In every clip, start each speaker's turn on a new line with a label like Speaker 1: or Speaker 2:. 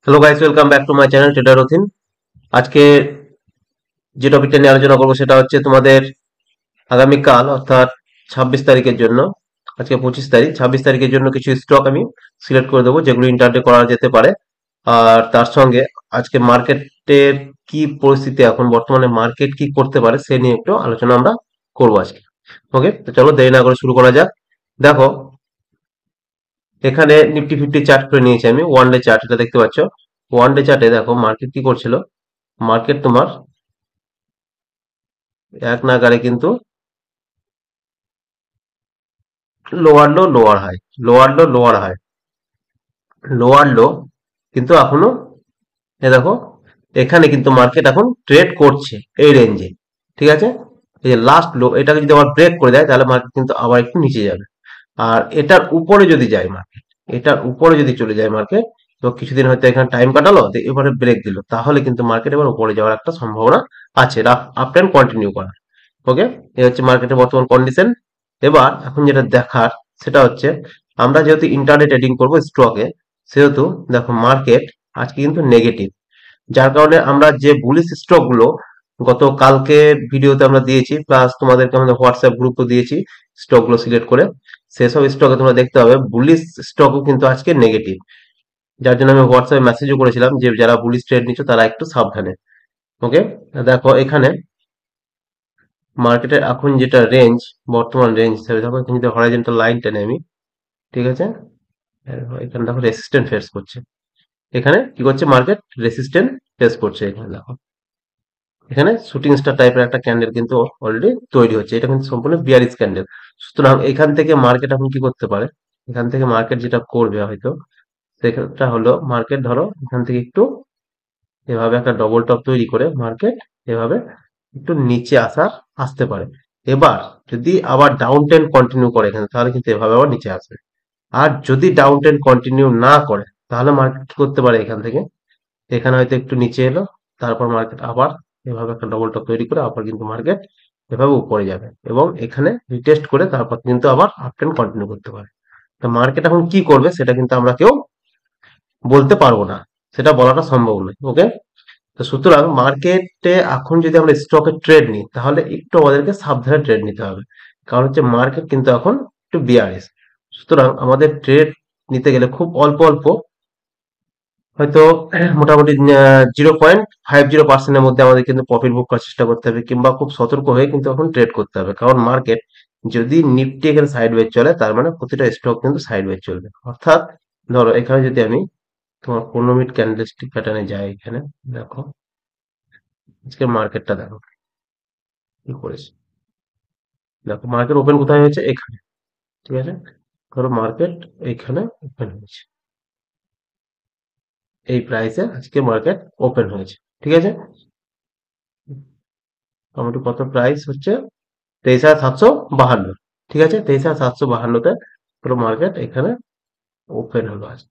Speaker 1: Hello guys, welcome back to my channel trader Rathin. আজকে যে টপিকটা নিয়ে আলোচনা করবো সেটা হচ্ছে তোমাদের আগামীকাল অর্থাৎ 26 তারিখের জন্য। আজকে 25 তারিখ, 26 তারিখের জন্য কিছু স্টক আমি সিলেক্ট করে দেবো যেগুলো ইন্টারডে করা যেতে পারে। আর তার সঙ্গে আজকে মার্কেটের কি পরিস্থিতি, এখন বর্তমানে মার্কেট কি করতে পারে সে নিয়ে একটু আলোচনা আমরা করবো আজকে। ওকে, তো চলো দেরি না করে শুরু করা যাক। দেখো, এখানে নিফটি ফিফটি চার্ট করে নিয়েছি আমি, ওয়ান ডে চার্ট, এটা দেখতে পাচ্ছ। ওয়ান ডে চার্টে দেখো মার্কেট কি করছিল। মার্কেট তোমার এক নাগাড়ে কিন্তু lower low lower high, lower low lower high, lower low, কিন্তু এখনো দেখো এখানে কিন্তু মার্কেট এখন ট্রেড করছে এই রেঞ্জে। ঠিক আছে, এই যে লাস্ট লো এটাকে যদি আবার ব্রেক করে দেয় তাহলে মার্কেট কিন্তু আবার একটু নিচে যাবে। আর এটার উপরে যদি যায় মার্কেট, এটার উপরে যদি চলে যায় মার্কেট, তো কিছুদিন হয়তো এখানে টাইম কাটালো, এবারে ব্রেক দিল, তাহলে কিন্তু মার্কেট এবার উপরে যাওয়ার একটা সম্ভাবনা আছে, আপ ট্রেন্ড কন্টিনিউ করার। ওকে, এই হচ্ছে মার্কেটের বর্তমান কন্ডিশন। এবার এখন যেটা দেখার সেটা হচ্ছে, আমরা যেহেতু ইন্টারডে ট্রেডিং করবো স্টকে, সেহেতু দেখো মার্কেট আজকে কিন্তু নেগেটিভ। যার কারণে আমরা যে বুলিশ স্টক গুলো গত কালকে ভিডিওতে আমরা দিয়েছি, প্লাস তোমাদেরকে আমাদের হোয়াটসঅ্যাপ গ্রুপও দিয়েছি স্টক গুলো সিলেক্ট করে, সেসব স্টকে তোমরা দেখতে হবে বুলিশ স্টকও কিন্তু আজকে নেগেটিভ। যার জন্য আমি হোয়াটসঅ্যাপে মেসেজও করেছিলাম যে যারা বুলিশ ট্রেড নিচ্ছ তারা একটু সাবধানে। ওকে, দেখো এখানে মার্কেটের এখন যেটা রেঞ্জ, বর্তমান রেঞ্জ হিসাবে দেখো, এখানে যদি হরাইজন্টাল লাইন টেনে আমি, ঠিক আছে, এখানে দেখো রেসিস্ট্যান্ট ফেস করছে। এখানে কি করছে মার্কেট, রেসিস্ট্যান্ট ফেস করছে। এখানে দেখো, এখানে শুটিং স্টার টাইপের একটা ক্যান্ডেল কিন্তু অলরেডি তৈরি হচ্ছে, এটা কিন্তু সম্পূর্ণ বিয়ারিশ ক্যান্ডেল। সুতরাং এখান থেকে মার্কেট এখন কি করতে পারে, এখান থেকে মার্কেট যেটা করবে হয়তো সেটা হলো, মার্কেট ধরো এখান থেকে একটু এভাবে একটা ডবল টপ তৈরি করে মার্কেট এভাবে একটু নিচে আসতে পারে। এবার যদি আবার ডাউন ট্রেন্ড কন্টিনিউ করে এখানে, তাহলে কিন্তু এভাবে আবার নিচে আসবে। আর যদি ডাউন ট্রেন্ড কন্টিনিউ না করে, তাহলে মার্কেট কি করতে পারে, এখান থেকে এখানে হয়তো একটু নিচে এলো, তারপর মার্কেট আবার এভাবে একটা ডবল টপ তৈরি করে আবার কিন্তু মার্কেট এভাবে উপরে যাবে এবং এখানে রিটেস্ট করে তারপর কিন্তু আবার আপ ট্রেন্ড কন্টিনিউ করতে পারে। তো মার্কেট এখন কি করবে সেটা কিন্তু আমরা কেউ বলতে পারবো না, সেটা বলাটা সম্ভব নয়। ওকে, তো সুতরাং মার্কেটে এখন যদি আমরা স্টকে ট্রেড নিই তাহলে একটু আমাদেরকে সাবধানে ট্রেড নিতে হবে, কারণ হচ্ছে মার্কেট কিন্তু এখন একটু বিয়ারিশ। সুতরাং আমাদের ট্রেড নিতে গেলে খুব অল্প অল্প, হয়তো মোটামুটি 0.50% মধ্যে আমাদের কিন্তু প্রফিট বুক করার চেষ্টা করতে হবে, কিংবা খুব সতর্ক হয়ে কিন্তু এখন ট্রেড করতে হবে। কারণ মার্কেট যদি নিফটি এখানে সাইড ওয়েজ চলে, তার মানে প্রতিটা স্টক কিন্তু সাইড ওয়েজ চলবে। অর্থাৎ ধরো এখানে যদি আমি তোমার 15 মিনিট ক্যান্ডেলস্টিক প্যাটার্নে যাই, এখানে দেখো আজকে মার্কেটটা দেখো কি করেছে। দেখো মার্কেট ওপেন কোথায় হয়েছে, এখানে। ঠিক আছে, ধরো মার্কেট এখানে ওপেন হয়েছে, এই প্রাইসে আজকে মার্কেট ওপেন হয়েছে। ঠিক আছে, মোটামুটি কত প্রাইস হচ্ছে, 23,752। ঠিক আছে, 23,752-তে পুরো মার্কেট এখানে ওপেন হলো আজ।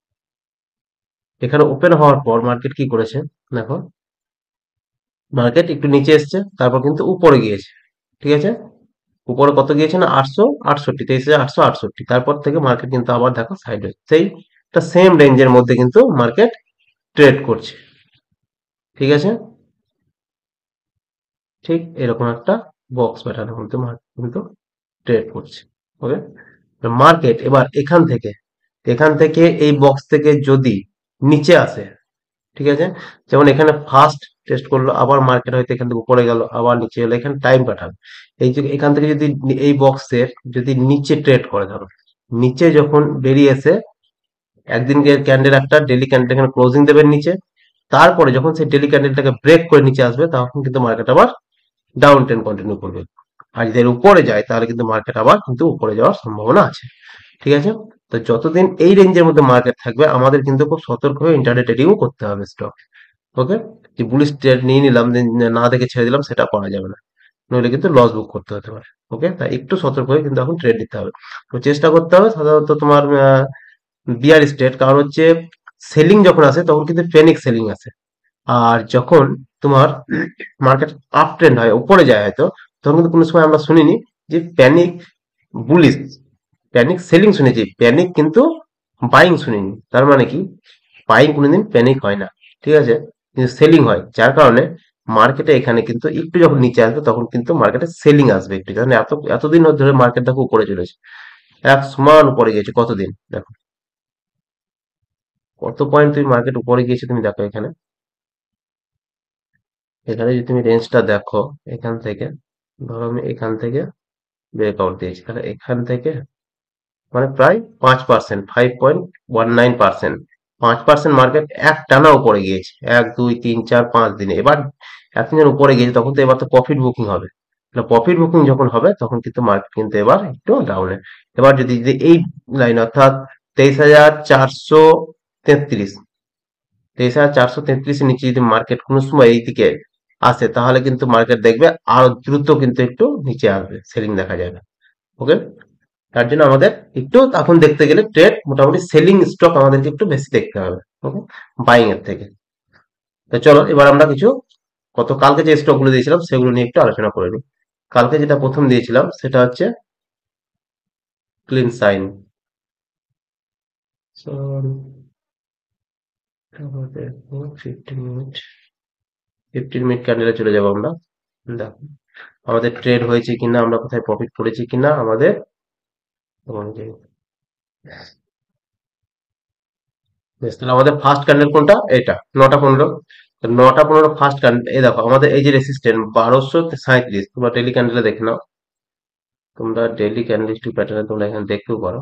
Speaker 1: এখানে ওপেন হওয়ার পর মার্কেট কি করেছে দেখো, মার্কেট একটু নিচে এসছে, তারপর কিন্তু উপরে গিয়েছে। ঠিক আছে, উপরে কত গিয়েছে না, 868, 23,868। তারপর থেকে মার্কেট কিন্তু আবার দেখো সাইড সেই একটা সেম রেঞ্জের মধ্যে কিন্তু মার্কেট ট্রেড করছে। ঠিক আছে, ঠিক এরকম একটা বক্স প্যাটার্নের মধ্যে মার্কেট কিন্তু ট্রেড করছে। ওকে, মার্কেট এবার এখান থেকে এই বক্স থেকে যদি নিচে আসে, ঠিক আছে, যেমন এখানে ফার্স্ট টেস্ট করলো, আবার মার্কেট হয়তো এখান থেকে উপরে গেল, আবার নিচে এলো, এখানে টাইম পাঠাবে। এই যে এখান থেকে যদি এই বক্সের যদি নিচে ট্রেড করে, ধরো নিচে যখন বেরিয়ে এসে একদিনকে ক্যান্ডেল একটা ডেলি ক্যান্ডেল এখানে ক্লোজিং দেবেন নিচে, তারপরে যখন সেই ডেলি ক্যান্ডেলটাকে ব্রেক করে নিচে আসবে, তখন কিন্তু মার্কেট আবার ডাউন ট্রেন্ড কন্টিনিউ করবে। আর যদি এর উপরে যায় তাহলে কিন্তু মার্কেট আবার কিন্তু উপরে যাওয়ার সম্ভাবনা আছে। ঠিক আছে, তো যতদিন এই রেঞ্জের মধ্যে মার্কেট থাকবে আমাদের কিন্তু খুব সতর্ক হয়ে ইন্টারডে ট্রেডিংও করতে হবে স্টক। ওকে, যে বুলিশ ট্রেড নিয়ে নিলাম না দেখে ছেড়ে দিলাম, সেটা করা যাবে না, নইলে কিন্তু লস বুক করতে হতে পারে। ওকে, তাই একটু সতর্ক হয়ে কিন্তু এখন ট্রেড দিতে হবে। তো চেষ্টা করতে হবে সাধারণত তোমার বিয়ার স্ট্রেট, কারণ হচ্ছে সেলিং যখন আসে তখন কিন্তু প্যানিক সেলিং আসে। আর যখন তোমার মার্কেট আপ ট্রেন্ড হয়, উপরে যায় হয়তো, তখন কিন্তু কোনো সময় আমরা শুনিনি যে প্যানিক বুলিশ, প্যানিক সেলিং শুনেছি, প্যানিক কিন্তু বাইং শুনিনি। তার মানে কি, বাইং কোনোদিন প্যানিক হয় না, ঠিক আছে, কিন্তু সেলিং হয়, যার কারণে মার্কেটে এখানে কিন্তু একটু যখন নিচে আসবে তখন কিন্তু মার্কেটে সেলিং আসবে একটু, কারণ এতদিন ধরে মার্কেট দেখো উপরে চলেছে, এক সমান উপরে গেছে কতদিন দেখো, কত পয়েন্ট তুমি মার্কেট উপরে গিয়েছে তুমি দেখো এখানে। এখানে যদি তুমি রেঞ্জটা দেখো, এখান থেকে ধরো আমি এখান থেকে ব্রেকআউট দিয়েছি, তাহলে এখান থেকে মানে প্রায় 5%, 5.19%, 5% মার্কেট এক টানা উপরে গিয়েছে, 1 2 3 4 5 দিনে। এবার এতদিন যখন উপরে গিয়েছে তখন তো এবার তো প্রফিট বুকিং হবে, প্রফিট বুকিং যখন হবে তখন কিন্তু মার্কেট কিন্তু এবার একটু ডাউনে। এবার যদি এই লাইন অর্থাৎ 23,433, 23,433 এর নিচে যদি মার্কেট কোনো সময় এই দিকে আসে তাহলে কিন্তু মার্কেট দেখবে আরো দ্রুত কিন্তু একটু নিচে আসবে, সেলিং দেখা যাবে। ওকে, তার জন্য আমাদের একটু এখন দেখতে গেলে ট্রেড মোটামুটি সেলিং স্টক আমাদেরকে একটু বেশি দেখতে হবে, ওকে, বাইং এর থেকে। তো চলো এবার আমরা কিছু কালকে যে স্টক গুলো দিয়েছিলাম সেগুলো নিয়ে একটু আলোচনা করে নিই। কালকে যেটা প্রথম দিয়েছিলাম সেটা হচ্ছে ক্লিন সাইন। ফিফটিন মিনিট ক্যান্ডেলে চলে যাবো আমরা। দেখো আমাদের ট্রেড হয়েছে কিনা, আমরা কোথায় প্রফিট করেছি কিনা আমাদের অনুযায়ী। বেশ, তাহলে আমাদের ফার্স্ট ক্যান্ডেল কোনটা, এটা 9টা 15। 9টা 15 ফার্স্ট ক্যান্ডেল, এই দেখো আমাদের এই যে রেসিস্ট্যান্ট 1237, তোমরা ডেলি ক্যান্ডেলে দেখে নাও, তোমরা ডেলি ক্যান্ডেলস্টিক প্যাটার্নে তোমরা এখানে দেখতেও পারো।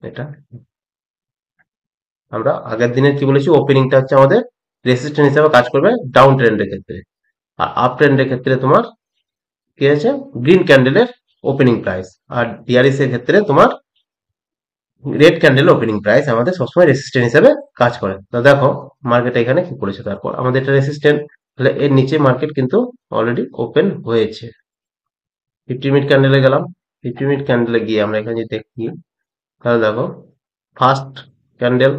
Speaker 1: এটা আমরা আগের দিনের কি বলেছি, ওপেনিংটা হচ্ছে আমাদের রেসিস্ট্যান্ট হিসেবে কাজ করবে ডাউন ট্রেন্ডের ক্ষেত্রে, আর আপ ট্রেন্ডের ক্ষেত্রে তোমার কি আছে, গ্রিন ক্যান্ডেলের ওপেনিং প্রাইস, আর ডিআরএস এর ক্ষেত্রে তোমার রেড ক্যান্ডেল ওপেনিং প্রাইস আমাদের সবসময় রেসিস্ট্যান্ট হিসেবে কাজ করে। তো দেখো মার্কেট এখানে কি করেছে, তারপর আমাদের এটা রেসিস্ট্যান্ট, তাহলে এর নিচে মার্কেট কিন্তু অলরেডি ওপেন হয়েছে। 50 মিনিট ক্যান্ডেলে গেলাম, 50 মিনিট ক্যান্ডেলে গিয়ে আমরা এখানে যদি দেখি তাহলে দেখো first candle,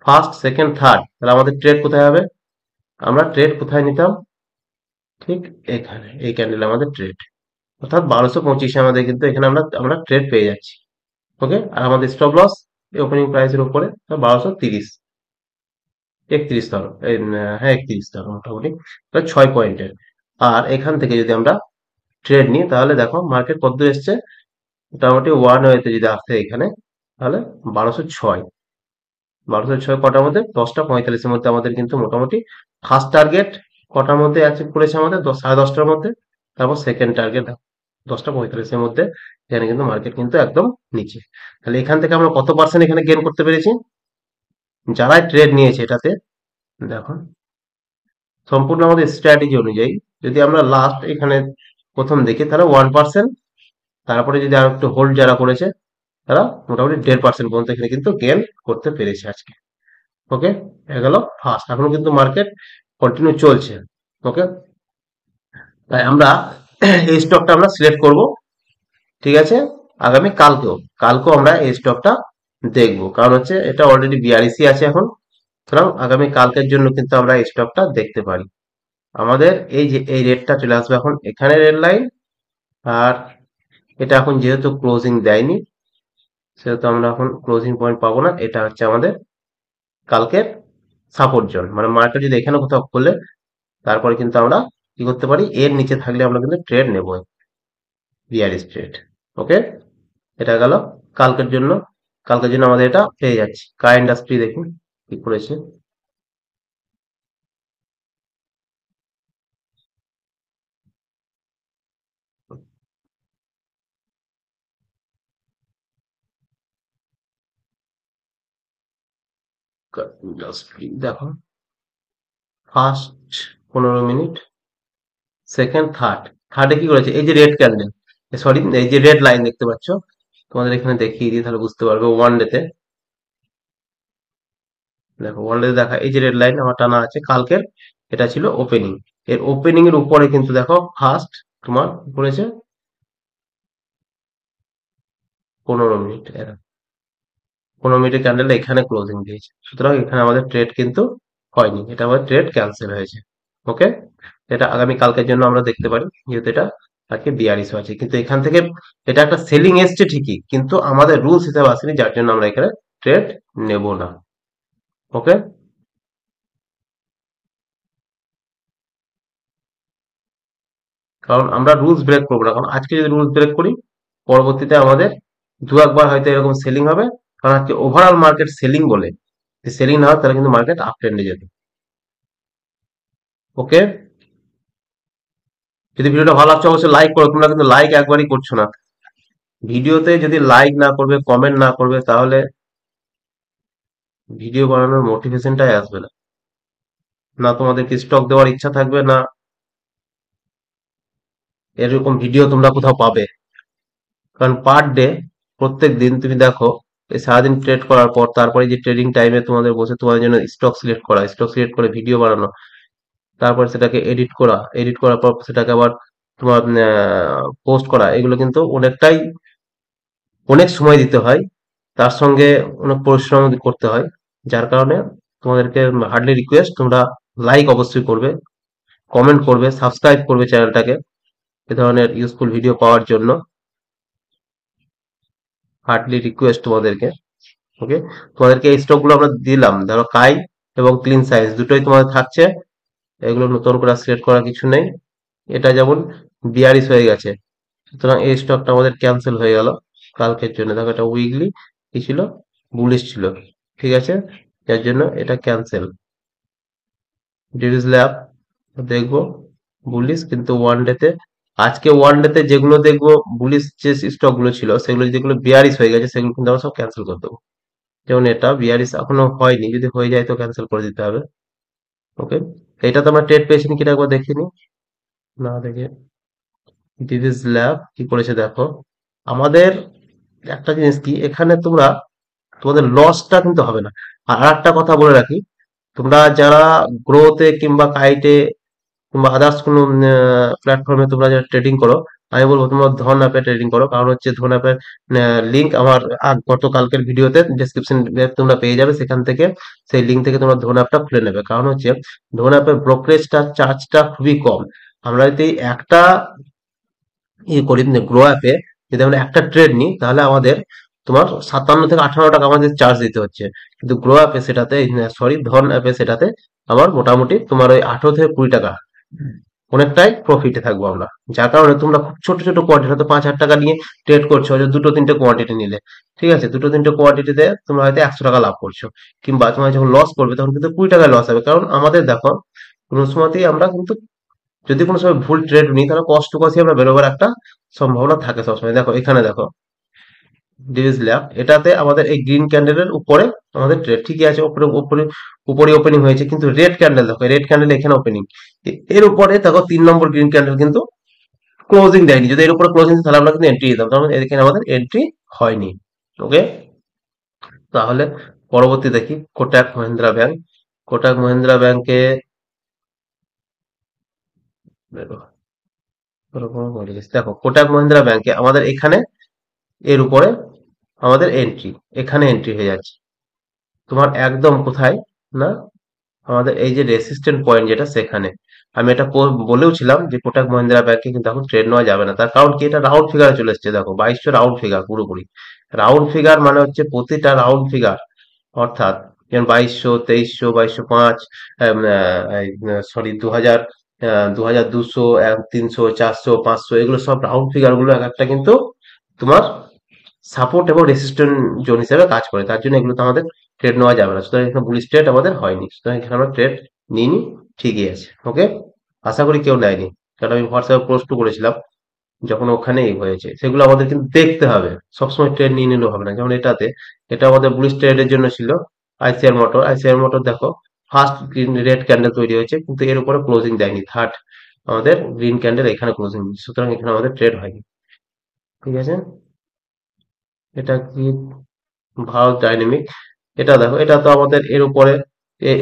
Speaker 1: first second third, তাহলে আমাদের ট্রেড কোথায় হবে, আমরা ট্রেড কোথায় নিতাম, ঠিক এখানে এই ক্যান্ডেল আমাদের ট্রেড, অর্থাৎ 1225 আমাদের কিন্তু এখানে আমরা আমরা ট্রেড পেয়ে যাচ্ছি। ওকে, আর আমাদের স্টপ লস এই ওপেনিং প্রাইসের উপরে 1230, 31 ধরো, হ্যাঁ 31 ধরো মোটামুটি, প্রায় 6 পয়েন্টের। আর এখান থেকে যদি আমরা ট্রেড নিই তাহলে দেখো মার্কেট কত দূর এসছে, মোটামুটি ওয়ান ওয়েতে যদি আসে এখানে তাহলে 1206, 1206 কটার মধ্যে, 10টা 45-এর মধ্যে আমাদের কিন্তু মোটামুটি ফার্স্ট টার্গেট কটার মধ্যে অ্যাচিভ করেছে আমাদের, 10, 10:30টার মধ্যে। তারপর সেকেন্ড টার্গেট 10টা 45-এর মধ্যে, এখানে কিন্তু মার্কেট কিন্তু একদম নিচে। তাহলে এখান থেকে আমরা কত পার্সেন্ট এখানে গেন করতে পেরেছি, যারাই ট্রেড নিয়েছে এটাতে দেখো, সম্পূর্ণ আমাদের স্ট্র্যাটেজি অনুযায়ী যদি আমরা লাস্ট এখানে প্রথম দেখি তাহলে 1%, তারপরে যদি আর একটু হোল্ড যারা করেছে তারা মোটামুটি 1.5% পর্যন্ত এখানে কিন্তু গেন করতে পেরেছে আজকে। ওকে, গেল ফার্স্ট, এখনো কিন্তু মার্কেট কন্টিনিউ চলছে। ওকে, তাই আমরা এই স্টকটা আমরা সিলেক্ট করব, ঠিক আছে, আগামী কালকেও, কালকেও আমরা এই স্টকটা দেখবো, কারণ হচ্ছে এটা অলরেডি বিআরইসি আছে এখন, সুতরাং আগামী কালকের জন্য কিন্তু আমরা এই স্টকটা দেখতে পারি। আমাদের এই যে এই রেটটা চলে আসবে এখন এখানে রেড লাইন, আর এটা এখন যেহেতু ক্লোজিং দেয়নি সেহেতু আমরা এখন ক্লোজিং পয়েন্ট পাবো না, এটা হচ্ছে আমাদের কালকের সাপোর্ট জোন, মানে মার্কেট যদি এখানে কোথাও খুলে তারপরে কিন্তু আমরা কি করতে পারি, এর নিচে থাকলে আমরা কিন্তু ট্রেড নেবো, বিআরএস ট্রেড। ওকে, এটা গেল কালকের জন্য। কালকের জন্য আমাদের এটা পেয়ে যাচ্ছি। কার ইন্ডাস্ট্রি দেখুন কি করেছে, ইন্ডাস্ট্রি দেখো ফার্স্ট 15 মিনিট, সেকেন্ড থার্ড, থার্ডে কি করেছে, এই যে রেড ক্যান্ডেল, সরি এই যে রেড লাইন দেখতে পাচ্ছ, তোমাদের এখানে দেখিয়ে দিই তাহলে বুঝতে পারবে। ওয়ান ডেতে দেখো, ওয়ান ডে দেখা এই যে রেড লাইন আমার টানা আছে কালকের, এটা ছিল ওপেনিং, এর ওপেনিং এর উপরে কিন্তু দেখো ফার্স্ট তোমার কি করেছে, 15 মিনিট, 15 মিনিটের ক্যান্ডেল এখানে ক্লোজিং দিয়েছে, সুতরাং এখানে আমাদের ট্রেড কিন্তু হয়নি, এটা আমাদের ট্রেড ক্যান্সেল হয়েছে। ওকে, এটা আগামী কালকের জন্য আমরা দেখতে পারি, যেহেতু এটা আজকে বিয়ারিশ আছে, কিন্তু এখান থেকে এটা একটা সেলিং এসছে ঠিকই, কিন্তু আমাদের রুলস হিসেবে আসেনি, যার জন্য আমরা এখানে ট্রেড নেব না। ওকে, কারণ আমরা রুলস ব্রেক করবো না, কারণ আজকে যদি রুলস ব্রেক করি পরবর্তীতে আমাদের দু একবার হয়তো এরকম সেলিং হবে, কারণ আজকে ওভারঅল মার্কেট সেলিং বলে, যদি সেলিং না হয় তাহলে কিন্তু মার্কেট আপ ট্রেন্ডে যেত। ওকে, যদি ভিডিওটা ভালো লাগছে অবশ্যই লাইক করো, তোমরা কিন্তু লাইক একবারই করছো না। ভিডিওতে যদি লাইক না করবে, কমেন্ট না করবে, তাহলে ভিডিও বানানোর মোটিভেশনটাই আসবে না, না তোমাদেরকে স্টক দেওয়ার ইচ্ছা থাকবে, না এরকম ভিডিও তোমরা কোথাও পাবে। কারণ পার ডে, প্রত্যেক দিন তুমি দেখো, এই সারাদিন ট্রেড করার পর তারপরে যে ট্রেডিং টাইমে তোমাদের বসে তোমাদের জন্য স্টক সিলেক্ট করা, স্টক সিলেক্ট করে ভিডিও বানানো, তারপর সেটাকে এডিট করা, এডিট করার পর সেটাকে আবার তোমার পোস্ট করা, এগুলো কিন্তু অনেকটাই অনেক সময় দিতে হয়, তার সঙ্গে অনেক পরিশ্রম করতে হয়। যার কারণে তোমাদেরকে হার্ডলি রিকোয়েস্ট, তোমরা লাইক অবশ্যই করবে, কমেন্ট করবে, সাবস্ক্রাইব করবে চ্যানেলটাকে এ ধরনের ইউজফুল ভিডিও পাওয়ার জন্য। হার্ডলি রিকোয়েস্ট তোমাদেরকে। ওকে, তোমাদেরকে এই স্টক গুলো আমরা দিলাম, ধরো কাই এবং ক্লিন সাইজ দুটোই তোমাদের থাকছে, এগুলো নতুন করে সিলেক্ট করার কিছু নেই। এটা যেমন বিয়ারিশ হয়ে গেছে, সুতরাং এই স্টকটা আমাদের ক্যান্সেল হয়ে গেল কালকের জন্য। দেখো এটা উইকলি কি ছিল, বুলিশ ছিল, ঠিক আছে, যার জন্য এটা ক্যান্সেল। ডিভিস ল্যাব দেখবো বুলিশ, কিন্তু ওয়ান ডে তে, আজকে ওয়ান ডে তে যেগুলো দেখবো বুলিশ যে স্টক গুলো ছিল, সেগুলো যেগুলো বিয়ারিশ হয়ে গেছে সেগুলো কিন্তু আমরা সব ক্যান্সেল করে দেবো। যেমন এটা বিয়ারিশ এখনো হয়নি, যদি হয়ে যায় তো ক্যান্সেল করে দিতে হবে। ওকে, এটা তো আমরা ট্রেড পেয়েছি কিনা একবার দেখিনি, না দেখে দিস ল্যাব কি করেছে দেখো। আমাদের একটা জিনিস কি, এখানে তোমরা তোমাদের লসটা কিন্তু হবে না। আর একটা কথা বলে রাখি, তোমরা যারা গ্রোতে কিংবা কাইটে কিংবা আদার্স কোনো প্ল্যাটফর্মে তোমরা যারা ট্রেডিং করো, আমি বলবো তোমরা ধন অ্যাপে ট্রেডিং করো। কারণ হচ্ছে ধন অ্যাপের লিঙ্ক আমার গতকালকের ভিডিওতে ডেসক্রিপশন তোমরা পেয়ে যাবে, সেখান থেকে সেই লিঙ্ক থেকে তোমরা ধন অ্যাপটা খুলে নেবে। কারণ হচ্ছে ধন অ্যাপের ব্রোকারেজটা চার্জটা খুবই কম। আমরা যদি একটা করি গ্রো অ্যাপে, যদি আমরা একটা ট্রেড নিই তাহলে আমাদের তোমার 57 থেকে 58 টাকা আমাদের চার্জ দিতে হচ্ছে, কিন্তু গ্রো অ্যাপে সেটাতে, সরি ধন অ্যাপে সেটাতে আমার মোটামুটি তোমার ওই 18 থেকে 20 টাকা, অনেকটাই প্রফিটে থাকবো আমরা। যার কারণে তোমরা খুব ছোট ছোট কোয়ান্টিটি, হয়তো 5,000 টাকা নিয়ে ট্রেড করছো, হয়তো দুটো তিনটে কোয়ান্টিটি নিলে, ঠিক আছে, দুটো তিনটে কোয়ান্টিটিতে তোমরা হয়তো 100 টাকা লাভ করছো, কিংবা তোমার যখন লস করবে তখন কিন্তু 20 টাকায় লস হবে। কারণ আমাদের দেখো, কোনো সময়তেই আমরা কিন্তু যদি কোনো সময় ভুল ট্রেড নিই তাহলে কষ্ট কষি আমরা বেরোবার একটা সম্ভাবনা থাকে সবসময়। দেখো এখানে দেখো ডিভিস ল্যাব, এটাতে আমাদের এই গ্রিন ক্যান্ডেলের উপরে আমাদের ট্রেড ঠিকই আছে, উপরে উপরে উপরে ওপেনিং হয়েছে, কিন্তু রেড ক্যান্ডেল দেখো, রেড ক্যান্ডেল এখানে ওপেনিং, এর উপরে দেখো 3 নম্বর গ্রিন ক্যান্ডেল কিন্তু ক্লোজিং দেয়নি। যদি এর উপরে ক্লোজিং তাহলে আমরা কিন্তু এন্ট্রি দিতাম, তার মানে এখানে আমাদের এন্ট্রি হয়নি। ওকে, তাহলে পরবর্তী দেখি কোটাক মহিন্দ্রা ব্যাংক। কোটাক মহিন্দ্রা ব্যাংকে দেখো, কোটাক মহিন্দ্রা ব্যাংকে আমাদের এখানে এর উপরে আমাদের এন্ট্রি, এখানে এন্ট্রি হয়ে যাচ্ছে তোমার একদম কোথায়, না আমাদের এই যে রেসিস্ট্যান্ট পয়েন্ট যেটা, সেখানে আমি এটা বলেও ছিলাম যে কোটাক মহিন্দ্রা ব্যাংকে কিন্তু এখন ট্রেড নেওয়া যাবে না। তার কারণ কি, এটা রাউন্ড ফিগারে চলে এসেছে, দেখো 2200 রাউন্ড ফিগার, পুরোপুরি রাউন্ড ফিগার, মানে হচ্ছে প্রতিটা রাউন্ড ফিগার, অর্থাৎ যেমন 2200, 2300, 2205, সরি 2000, 2200, 300, 400, 500, এগুলো সব রাউন্ড ফিগার গুলো এক একটা কিন্তু তোমার সাপোর্ট এবং রেসিস্ট্যান্ট জোন হিসেবে কাজ করে। তার জন্য এগুলো তো আমাদের ট্রেড নেওয়া যাবে না, সুতরাং এখানে বুলিশ ট্রেড আমাদের হয়নি, সুতরাং এখানে আমরা ট্রেড নিইনি, ঠিকই আছে। ওকে, আশা করি কেউ নেয়নি, কারণ আমি হোয়াটসঅ্যাপে পোস্ট করেছিলাম যখন ওখানে এই হয়েছে। সেগুলো আমাদের কিন্তু দেখতে হবে, সবসময় ট্রেড নিয়ে নিলেও হবে না। যেমন এটাতে, এটা আমাদের বুলিশ ট্রেডের জন্য ছিল। আইসিআর মোটর, আইসিআর মোটর দেখো ফার্স্ট গ্রিন রেড ক্যান্ডেল তৈরি হয়েছে, কিন্তু এর উপরে ক্লোজিং দেয়নি, থার্ড আমাদের গ্রিন ক্যান্ডেল এখানে ক্লোজিং, সুতরাং এখানে আমাদের ট্রেড হয়নি। ঠিক আছে, এটা কি ভারত ডাইনামিক, এটা দেখো, এটা তো আমাদের এর উপরে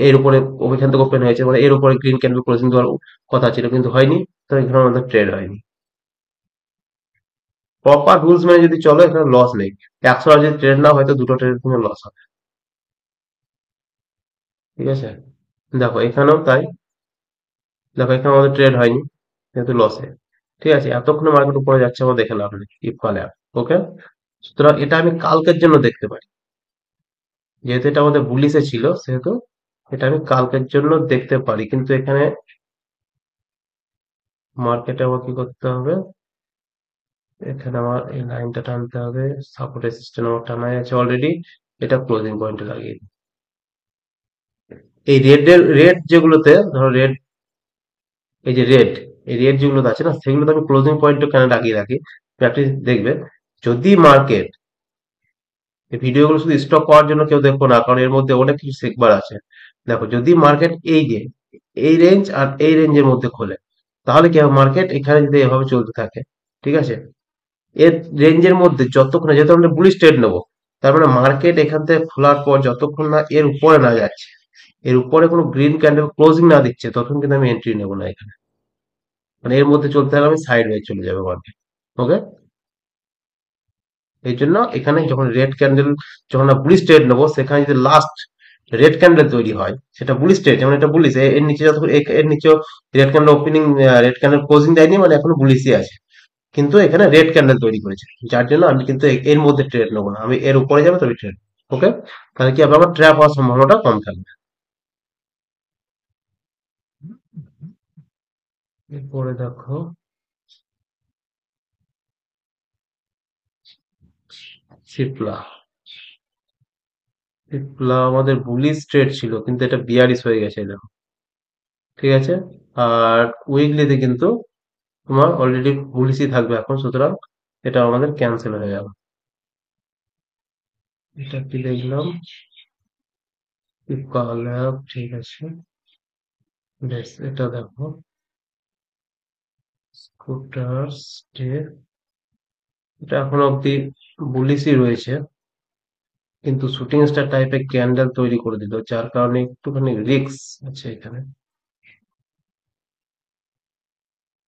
Speaker 1: এর উপরে ওইখান থেকে ওপেন হয়েছে, মানে এর উপরে গ্রিন ক্যান্ডেল ক্লোজিং দেওয়ার কথা ছিল কিন্তু হয়নি, তো এখানে আমাদের ট্রেড হয়নি। প্রপার রুলস মেনে যদি চলো এখানে লস নেই। 100 আর যদি ট্রেড না হয়তো দুটো ট্রেড তোমার লস হবে। ঠিক আছে, দেখো এখানেও তাই, দেখো এখানে আমাদের ট্রেড হয়নি যেহেতু লসে। ঠিক আছে, এতক্ষণ মার্কেট উপরে যাচ্ছে আমরা দেখে লাভ নেই, ইফ কলে। ওকে, সুতরাং এটা আমি কালকের জন্য দেখতে পারি, যেহেতু এটা আমাদের বুলিশে ছিল সেহেতু এটা আমি কালকের জন্য দেখতে পারি, কিন্তু এখানে মার্কেটে আমার কি করতে হবে, এখানে আমার এই লাইনটা টানতে হবে, সাপোর্ট রেজিস্ট্যান্স আমার টানাই আছে অলরেডি, এটা ক্লোজিং পয়েন্টে লাগিয়ে দিই। এই রেড যেগুলোতে ধরো রেড, এই যে রেড যেগুলোতে আছে না সেগুলোতে আমি ক্লোজিং পয়েন্ট কেন লাগিয়ে রাখি, প্র্যাকটিস দেখবে। যদি মার্কেট, এই ভিডিওগুলো শুধু স্টক করার জন্য কেউ দেখো না, কারণ এর মধ্যে অনেক কিছু শিখবার আছে। দেখো যদি মার্কেট এই যে এই রেঞ্জ আর এই রেঞ্জের মধ্যে খোলে, তাহলে কি হবে, মার্কেট এখানে যদি এভাবে চলতে থাকে, ঠিক আছে, এর রেঞ্জের মধ্যে যতক্ষণ, যেহেতু আমরা বুলিশ ট্রেড নেবো, তার মানে মার্কেট এখান থেকে খোলার পর যতক্ষণ না এর উপরে না যাচ্ছে, এর উপরে কোনো গ্রিন ক্যান্ডেল ক্লোজিং না দিচ্ছে, ততক্ষণ কিন্তু আমি এন্ট্রি নেবো না এখানে। মানে এর মধ্যে চলতে থাকলে আমি সাইড ওয়ে চলে যাবে মার্কেট। ওকে, এই জন্য এখানে যখন রেড ক্যান্ডেল, যখন আমরা বুলিশ ট্রেড নেবো, সেখানে যদি লাস্ট রেড ক্যান্ডেল তৈরি হয়, সেটা বুলিশ ট্রেড, যেমন এটা বুলিশ, এর নিচে যতক্ষণ এর নিচে red candle opening, red candle closing দেয়নি, মানে এখনো বুলিশই আছে, কিন্তু এখানে রেড ক্যান্ডেল তৈরি করেছে, যার জন্য আমি কিন্তু এর মধ্যে ট্রেড নেবো না, আমি এর উপরে যাবে তবে ট্রেড। ওকে, তাহলে কি হবে, আমার ট্র্যাপ হওয়ার সম্ভাবনাটা কম থাকবে। এরপরে দেখো সিপলা। সিপলা আমাদের বুলিশ ট্রেড ছিল, কিন্তু এটা বিয়ারিশ হয়ে গেছে দেখো, ঠিক আছে। আর উইকলিতে কিন্তু তোমার অলরেডি বুলিশই থাকবে এখন, সুতরাং এটা আমাদের ক্যান্সেল হয়ে যাবে। এটা কি দেখলাম, ল্যাব, ঠিক আছে, বেশ, এটা দেখো স্কুটার্স ডে, এটা এখনো অব্দি বুলিশই রয়েছে, কিন্তু শুটিং স্টার টাইপের ক্যান্ডেল তৈরি করে দিল, যার কারণে একটুখানি রিস্ক আছে এখানে।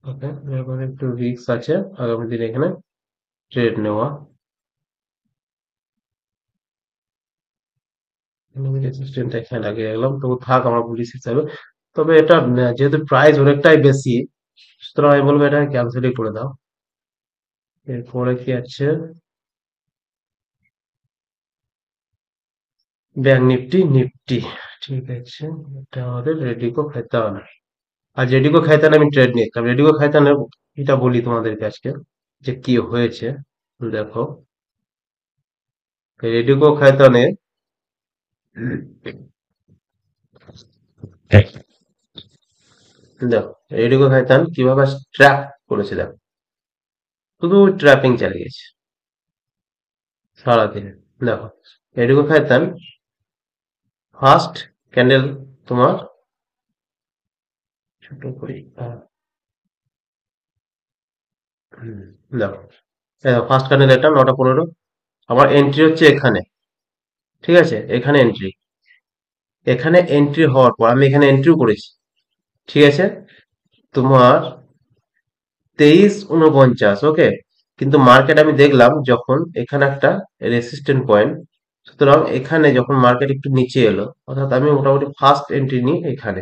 Speaker 1: ওকে, এবার একটু রিস্ক আছে আগামী দিনে এখানে ট্রেড নেওয়া। রেজিস্ট্যান্ট এখানে লাগিয়ে রাখলাম, তবু থাক আমার বুলিশ হিসাবে। তবে এটা যেহেতু প্রাইস অনেকটাই বেশি, সুতরাং আমি বলবো এটা ক্যান্সেলই করে দাও। এরপরে কি আছে, ব্যাংক নিফটি, ঠিক আছে, এটা আমাদের রেডিকো খাইতান। আর রেডিকো খাইতান আমি ট্রেড নিতাম, রেডিকো খাইতানের এটা বলি তোমাদেরকে আজকে যে কি হয়েছে। দেখো রেডিকো খাইতানে, দেখো রেডিকো খাইতান কিভাবে ট্র্যাপ করেছে, দেখো শুধু ট্র্যাপিং চালিয়েছে সারাদিনে। দেখো রেডিকো খাইতান ফার্স্ট ক্যান্ডেল তোমার, ছোট করি, দেখো ফার্স্ট ক্যান্ডেল এটা 9টা 15, আমার এন্ট্রি হচ্ছে এখানে, ঠিক আছে, এখানে এন্ট্রি, এখানে এন্ট্রি হওয়ার পর আমি এখানে এন্ট্রিও করেছি, ঠিক আছে, তোমার 23:49, ওকে। কিন্তু মার্কেট আমি দেখলাম যখন এখানে একটা রেসিস্ট্যান্ট পয়েন্ট, সুতরাং এখানে যখন মার্কেট একটু নিচে এলো, অর্থাৎ আমি মোটামুটি ফার্স্ট এন্ট্রি নিই এখানে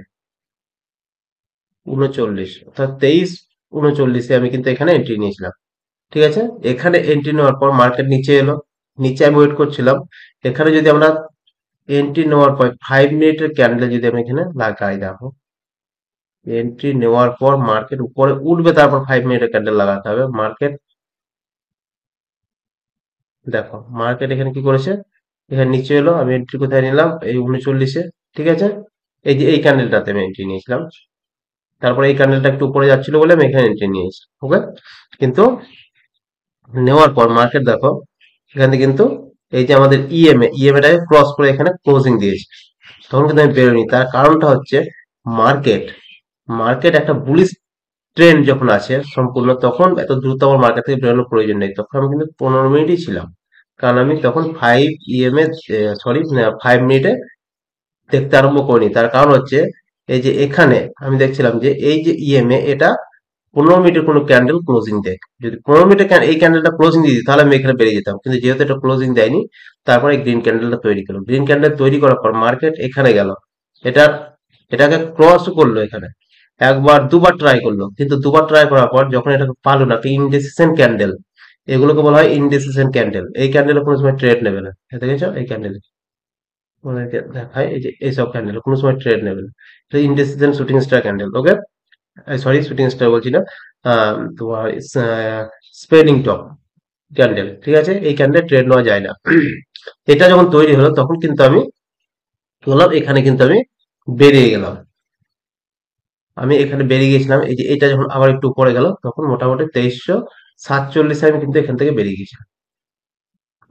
Speaker 1: 39, অর্থাৎ 23:39 আমি কিন্তু এখানে এন্ট্রি নিয়েছিলাম, ঠিক আছে। এখানে এন্ট্রি নেওয়ার পর মার্কেট নিচে এলো, নিচে আমি ওয়েট করছিলাম, এখানে যদি আমরা এন্ট্রি নেওয়ার পর 5 মিনিটের ক্যান্ডেল যদি আমি এখানে লাগাই, দেখো এন্ট্রি নেওয়ার পর মার্কেট উপরে উঠবে, তারপর 5 মিনিটের ক্যান্ডেল লাগাতে হবে। মার্কেট, দেখো মার্কেট এখানে কি করেছে, এখানে নিচে এলো, আমি এন্ট্রি কোথায় নিলাম, এই 39-এ, ঠিক আছে, এই যে এই ক্যান্ডেলটাতে আমি এন্ট্রি নিয়েছিলাম, তারপরে এই ক্যান্ডেলটা একটু উপরে যাচ্ছিল বলে আমি এখানে এন্ট্রি নিয়েছি। ওকে, কিন্তু নেওয়ার পর মার্কেট দেখো এখান থেকে কিন্তু এই যে আমাদের ইএমএটাকে ক্রস করে এখানে ক্লোজিং দিয়েছে, তখন কিন্তু আমি বেরোনি। তার কারণটা হচ্ছে মার্কেট মার্কেট একটা বুলিশ ট্রেন্ড যখন আছে সম্পূর্ণ, তখন এত দ্রুত আমার মার্কেট থেকে বেরোনোর প্রয়োজন নেই, তখন আমি কিন্তু 15 মিনিটই ছিলাম, কারণ আমি তখন 5 মিনিটে দেখতে আরম্ভ করিনি। তার কারণ হচ্ছে এই যে এখানে আমি দেখছিলাম যে এই যে ইএমএ এটা 15 মিনিটের কোনো ক্যান্ডেল ক্লোজিং দেয়, যদি 15 মিনিটে এই ক্যান্ডেলটা ক্লোজিং দিয়ে দিত, তাহলে আমি এখানে বেরিয়ে যেতাম, কিন্তু যেহেতু এটা ক্লোজিং দেয়নি, তারপরে গ্রিন ক্যান্ডেলটা তৈরি করলো, গ্রিন ক্যান্ডেল তৈরি করার পর মার্কেট এখানে গেল, এটা এটাকে ক্রস করলো, এখানে একবার দুবার ট্রাই করলো, কিন্তু দুবার ট্রাই করার পর যখন এটাকে পালো না, একটা ইনডেসিশন ক্যান্ডেল, এগুলোকে বলা হয় ইনডেসিশন ক্যান্ডেল, এই ক্যান্ডেলে কোনো সময় ট্রেড নেবে না, দেখেছো এই ক্যান্ডেল, তোমাদেরকে দেখায়, এই যে এইসব ক্যান্ডেল কোনো সময় ট্রেড নেবেন। এটা ইনডিসিশন শুটিং স্টার ক্যান্ডেল, ওকে? সরি, শুটিং স্টার বলছি না, তোমার স্প্রেডিং টপ ক্যান্ডেল, ঠিক আছে? এই ক্যান্ডেল ট্রেড নেওয়া যায় না। এটা যখন তৈরি হলো তখন কিন্তু আমি কি করলাম, এখানে কিন্তু আমি বেরিয়ে গেলাম। আমি এখানে বেরিয়ে গেছিলাম, এই যে এটা যখন আবার একটু উপরে গেল তখন মোটামুটি 2347 আমি কিন্তু এখান থেকে বেরিয়ে গেছিলাম।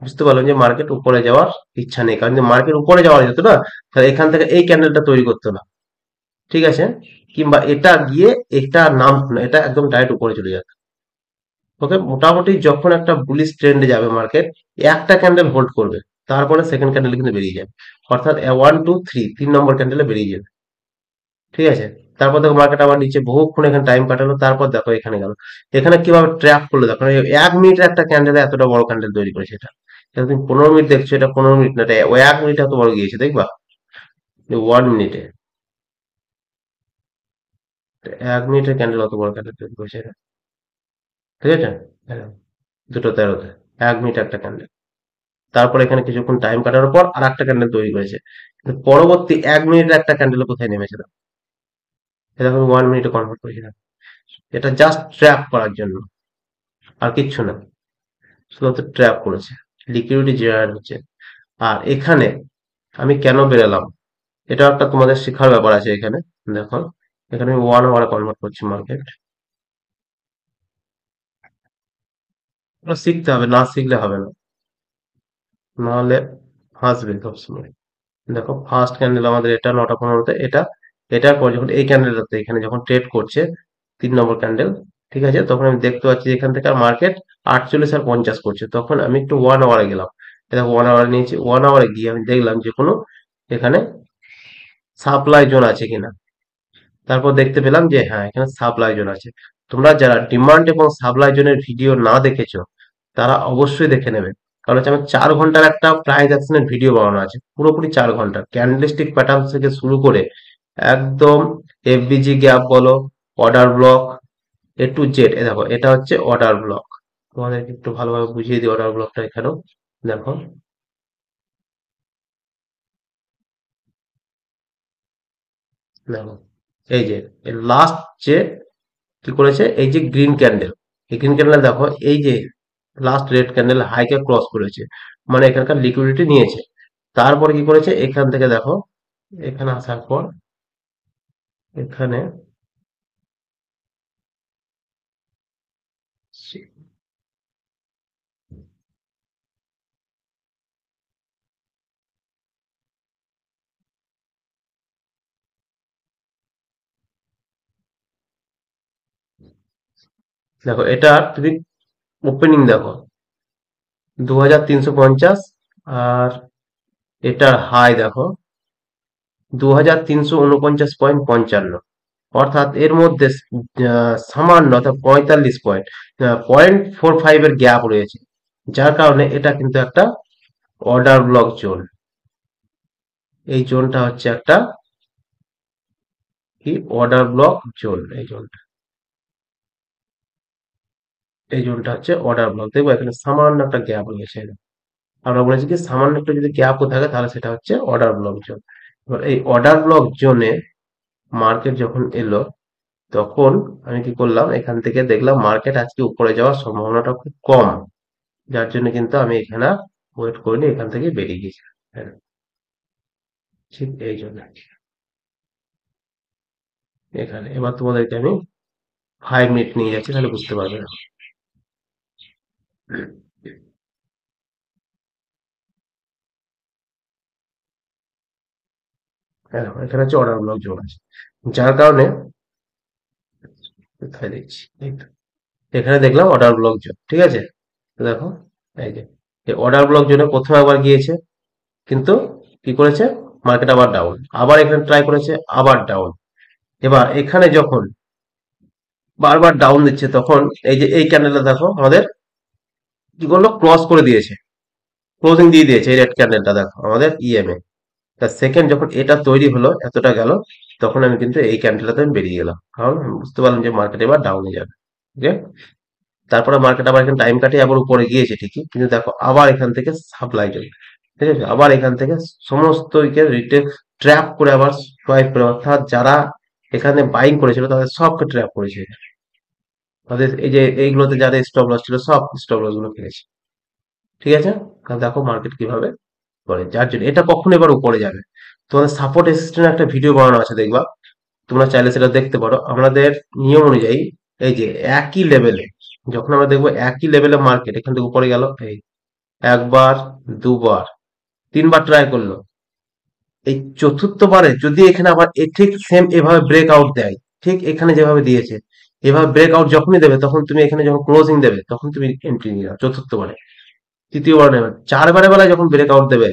Speaker 1: বুঝতে পারলাম যে মার্কেট উপরে যাওয়ার ইচ্ছা নেই, কারণ যে মার্কেট উপরে যাওয়া যেত না, তাহলে এখান থেকে এই ক্যান্ডেলটা তৈরি করতো না, ঠিক আছে? কিংবা এটা গিয়ে এটা নাম, এটা একদম ডাইরেক্ট উপরে চলে যেত। ওকে, মোটামুটি যখন একটা বুলিশ ট্রেন্ডে যাবে মার্কেট, একটা ক্যান্ডেল হোল্ড করবে, তারপরে সেকেন্ড ক্যান্ডেল কিন্তু বেরিয়ে যাবে। অর্থাৎ 1 2 3 3 নম্বর ক্যান্ডেলে বেরিয়ে যাবে, ঠিক আছে? তারপর দেখো মার্কেট আবার নিচে বহুক্ষণ এখানে টাইম কাটালো, তারপর দেখো এখানে গেল। এখানে কিভাবে ট্র্যাপ করলো দেখো, এই 1 মিনিটের একটা ক্যান্ডেলে এতটা বড় ক্যান্ডেল তৈরি করেছে এটা। এটা তুমি 15 মিনিট দেখছো, এটা 15 মিনিট না, এটা ও 1 মিনিট এত বড় গিয়েছে, দেখবা? 1 মিনিটে, 1 মিনিটের ক্যান্ডেল অত বড় ক্যান্ডেল তৈরি করেছে এটা, ঠিক আছে? হ্যাঁ, 2:13-তে 1 মিনিট একটা ক্যান্ডেল। তারপর এখানে কিছুক্ষণ টাইম কাটানোর পর আর একটা ক্যান্ডেল তৈরি করেছে, কিন্তু পরবর্তী 1 মিনিটের একটা ক্যান্ডেল কোথায় নেমেছে দেখো, এটা আমি 1 মিনিটে কনভার্ট করেছিলাম। এটা জাস্ট ট্র্যাপ করার জন্য, আর কিচ্ছু না, শুধুমাত্র ট্র্যাপ করেছে, লিকুইডিটি জেনারেট হচ্ছে। আর এখানে আমি কেন বেরোলাম, এটা একটা তোমাদের শেখার ব্যাপার আছে এখানে। দেখো, এখানে আমি 1 আওয়ারে কনভার্ট করছি মার্কেট। শিখতে হবে, না শিখলে হবে না, নাহলে হাসবে সবসময়। দেখো ফার্স্ট ক্যান্ডেল আমাদের এটা 9টা 15-তে, এটা, এটার পর যখন এই ক্যান্ডেলটাতে এখানে যখন ট্রেড করছে 3 নম্বর ক্যান্ডেল, ঠিক আছে, তখন আমি দেখতে পাচ্ছি যে এখান থেকে আর মার্কেট 48 আর 50 করছে, তখন আমি একটু 1 আওয়ারে গেলাম। এটা 1 আওয়ারে নিয়েছি, 1 আওয়ারে গিয়ে আমি দেখলাম যে কোনো এখানে সাপ্লাই জোন আছে কিনা। তারপর দেখতে পেলাম যে হ্যাঁ, এখানে সাপ্লাই জোন আছে। তোমরা যারা ডিমান্ড এবং সাপ্লাই জোনের ভিডিও না দেখেছো, তারা অবশ্যই দেখে নেবে। কারণ হচ্ছে আমার 4 ঘন্টার একটা প্রাইস অ্যাকশনের ভিডিও বানানো আছে, পুরোপুরি 4 ঘন্টা, ক্যান্ডেলস্টিক প্যাটার্ন থেকে শুরু করে একদম এফবিজি গ্যাপ বলো, order block, A to Z। এ দেখো, এটা হচ্ছে অর্ডার ব্লক, তোমাদেরকে একটু ভালোভাবে বুঝিয়ে দিই অর্ডার ব্লকটা। এখানেও দেখো, দেখো এই যে লাস্ট যে কি করেছে, এই যে গ্রিন ক্যান্ডেল, এই গ্রিন ক্যান্ডেল দেখো, এই যে লাস্ট রেড ক্যান্ডেল হাইকে ক্রস করেছে, মানে এখানকার লিকুইডিটি নিয়েছে। তারপরে কি করেছে, এখান থেকে দেখো, এখানে আসার পর এখানে দেখো, এটা তুমি ওপেনিং দেখো 2350, আর এটার হাই দেখো 2349.55। অর্থাৎ এর মধ্যে সামান্য, অর্থাৎ 45 পয়েন্ট, 0.45 এর গ্যাপ রয়েছে, যার কারণে এটা কিন্তু একটা অর্ডার ব্লক জোন। এই জোনটা হচ্ছে একটা কি, অর্ডার ব্লক জোন। এই জোনটা হচ্ছে অর্ডার ব্লক, দেখবো এখানে সামান্য একটা গ্যাপ রয়েছে। আমরা বলেছি কি, সামান্য একটু যদি গ্যাপও থাকে তাহলে সেটা হচ্ছে অর্ডার ব্লক জোন। এবার এই অর্ডার ব্লক জোনে মার্কেট যখন এলো, তখন আমি কি করলাম, এখান থেকে দেখলাম মার্কেট আজকে উপরে যাওয়ার সম্ভাবনাটা খুব কম, যার জন্য কিন্তু আমি এখানে ওয়েট করিনি, এখান থেকে বেরিয়ে গেছি। হ্যাঁ, ঠিক এই জন্য এখানে এবার তোমাদেরকে আমি 5 মিনিট নিয়ে যাচ্ছি, তাহলে বুঝতে পারবে না। হ্যাঁ, এখানে হচ্ছে অর্ডার ব্লক জোন আছে, যার কারণে কোথায় দেখছি, এই তো, এখানে দেখলাম অর্ডার ব্লক জোন, ঠিক আছে? তো দেখো, এই যে এই অর্ডার ব্লক জোনে প্রথমে আবার গিয়েছে, কিন্তু কি করেছে, মার্কেট আবার ডাউন, আবার এখানে ট্রাই করেছে, আবার ডাউন। এবার এখানে যখন বারবার ডাউন দিচ্ছে, তখন এই যে এই ক্যান্ডেলটা দেখো আমাদের কি করলো, ক্রস করে দিয়েছে, ক্লোজিং দিয়ে দিয়েছে। এই রেড ক্যান্ডেলটা দেখো আমাদের ইএমএ, তার সেকেন্ড যখন এটা তৈরি হলো, এতটা গেল, তখন আমি কিন্তু এই ক্যান্ডেলটাতে আমি বেরিয়ে গেলাম, কারণ আমি বুঝতে পারলাম যে মার্কেট এবার ডাউনে যাবে। ওকে, তারপরে মার্কেট আবার এখানে টাইম কাটিয়ে আবার উপরে গিয়েছে ঠিকই, কিন্তু দেখো আবার এখান থেকে সাপ্লাই চলে, ঠিক আছে, আবার এখান থেকে সমস্ত রিটেল ট্র্যাপ করে আবার সোয়াইপ করে, অর্থাৎ যারা এখানে বাইং করেছিল তাদের সবকে ট্র্যাপ করেছে, তাদের এই যে এইগুলোতে যাদের স্টপ লস ছিল সব স্টপ লস গুলো ফেলেছে। ঠিক আছে, তাহলে দেখো মার্কেট কিভাবে করে, যার জন্য এটা কখন এবার উপরে যাবে। তোমাদের সাপোর্ট অ্যাসিস্ট্যান্ট একটা ভিডিও বানানো আছে দেখবা, তোমরা চাইলে সেটা দেখতে পারো। আমাদের নিয়ম অনুযায়ী এই যে একই লেভেলে, যখন আমরা দেখবো একই লেভেলে মার্কেট এখান থেকে উপরে গেল, এই একবার, দুবার, তিনবার ট্রাই করলো, এই চতুর্থবারে যদি এখানে আবার ঠিক সেম এভাবে ব্রেক আউট দেয়, ঠিক এখানে যেভাবে দিয়েছে এভাবে ব্রেক আউট যখনই দেবে, তখন তুমি এখানে যখন ক্লোজিং দেবে তখন তুমি এন্ট্রি নিয়ে যাও চতুর্থবারে। তৃতীয়বার নেবে, চারবারের বেলায় যখন ব্রেক আউট দেবে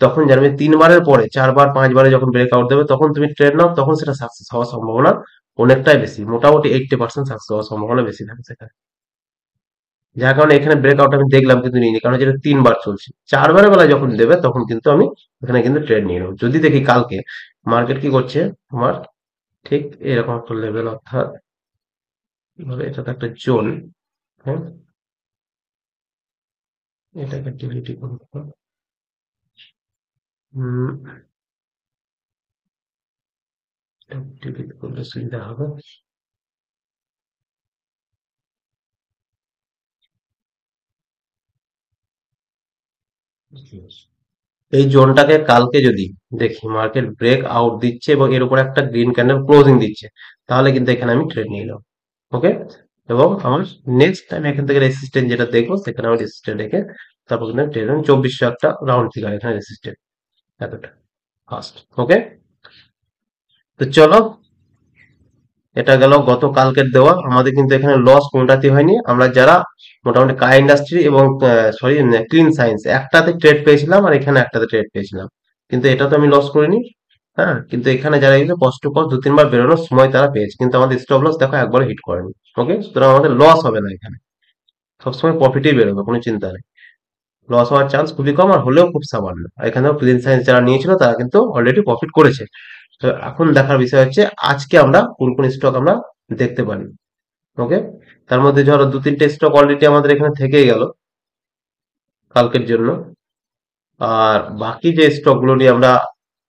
Speaker 1: তখন জানবে, তিনবারের পরে চারবার পাঁচবারে যখন ব্রেক আউট দেবে তখন তুমি ট্রেড নাও, তখন সেটা সাকসেস হওয়ার সম্ভাবনা অনেকটাই বেশি, মোটামুটি 80% সাকসেস হওয়ার সম্ভাবনা বেশি থাকে সেখানে। যার কারণে এখানে ব্রেকআউট আমি দেখলাম কিন্তু নিইনি, কারণ যেটা তিনবার চলছে, চারবারের বেলায় যখন দেবে তখন কিন্তু আমি এখানে কিন্তু ট্রেড নিয়ে নেবো। যদি দেখি কালকে মার্কেট কি করছে তোমার, ঠিক এরকম একটা লেভেল, অর্থাৎ ধরো এটা তো একটা জোন, হ্যাঁ, এটাকে ডিলিট করবো। হুম, ডিলিট করলে সুবিধা হবে। এই জোনটাকে কালকে যদি দেখি মার্কেট ব্রেক আউট দিচ্ছে এবং এর উপর একটা গ্রিন ক্যান্ডেল ক্লোজিং দিচ্ছে, তাহলে কিন্তু এখানে আমি ট্রেড নিয়ে নেবো। ওকে, এবং আমার নেক্সট টাইম এখান থেকে রেসিস্ট্যান্ট যেটা দেখবো সেখানে আমি রেসিস্ট্যান্ট রেখে তারপর কিন্তু ট্রেড 2400 একটা রাউন্ড ফিগার এখানে রেসিস্ট্যান্ট এতটা ফার্স্ট। ওকে, তো চলো, এটা গেল গতকালকের দেওয়া। আমাদের কিন্তু এখানে লস কোনটাতে হয়নি, আমরা যারা মোটামুটি কা ইন্ডাস্ট্রি এবং সরি ক্লিন সায়েন্স একটাতে ট্রেড পেয়েছিলাম আর এখানে একটাতে ট্রেড পেয়েছিলাম, কিন্তু এটা তো আমি লস করিনি। হ্যাঁ, কিন্তু এখানে যারা একটু কষ্ট কর দু তিনবার বেরোনোর সময় তারা পেয়েছে, কিন্তু আমাদের স্টপ লস দেখো একবার হিট করেনি। ওকে, সুতরাং আমাদের লস হবে না এখানে, সবসময় প্রফিটেই বেরোবে, কোনো চিন্তা নেই। লস হওয়ার চান্স খুবই কম, আর হলেও খুব সামান্য। এখানেও ক্লিন সায়েন্স যারা নিয়েছিল তারা কিন্তু অলরেডি প্রফিট করেছে। তো এখন দেখার বিষয় হচ্ছে আজকে আমরা কোন কোন স্টক আমরা দেখতে পারি। ওকে, তার মধ্যে ধরো দু তিনটে স্টক অলরেডি আমাদের এখানে থেকেই গেল কালকের জন্য, আর বাকি যে স্টক গুলো নিয়ে আমরা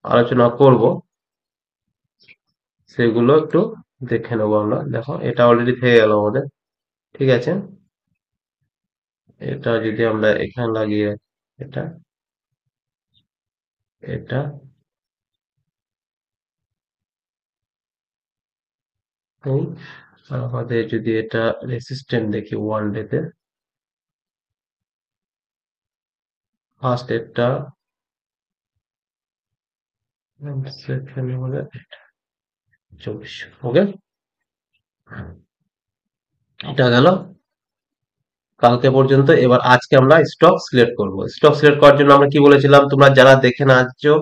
Speaker 1: আলোচনা করব সেগুলো একটু দেখে নেবো আমরা। দেখো এটা অলরেডি থেকে গেল আমাদের, ঠিক আছে, এটা যদি আমরা এখানে লাগিয়ে, এটা এটা এই, আর আমাদের যদি এটা রেসিস্ট্যান্ট দেখি ওয়ান ডেতে, ফার্স্ট এটা সেকেন্ড হলে 2400। ওকে, এটা গেল কালকে পর্যন্ত। এবার আজকে আমরা স্টক সিলেক্ট করব। স্টক সিলেক্ট করার জন্য আমরা কি বলেছিলাম, তোমরা যারা দেখে না আসছো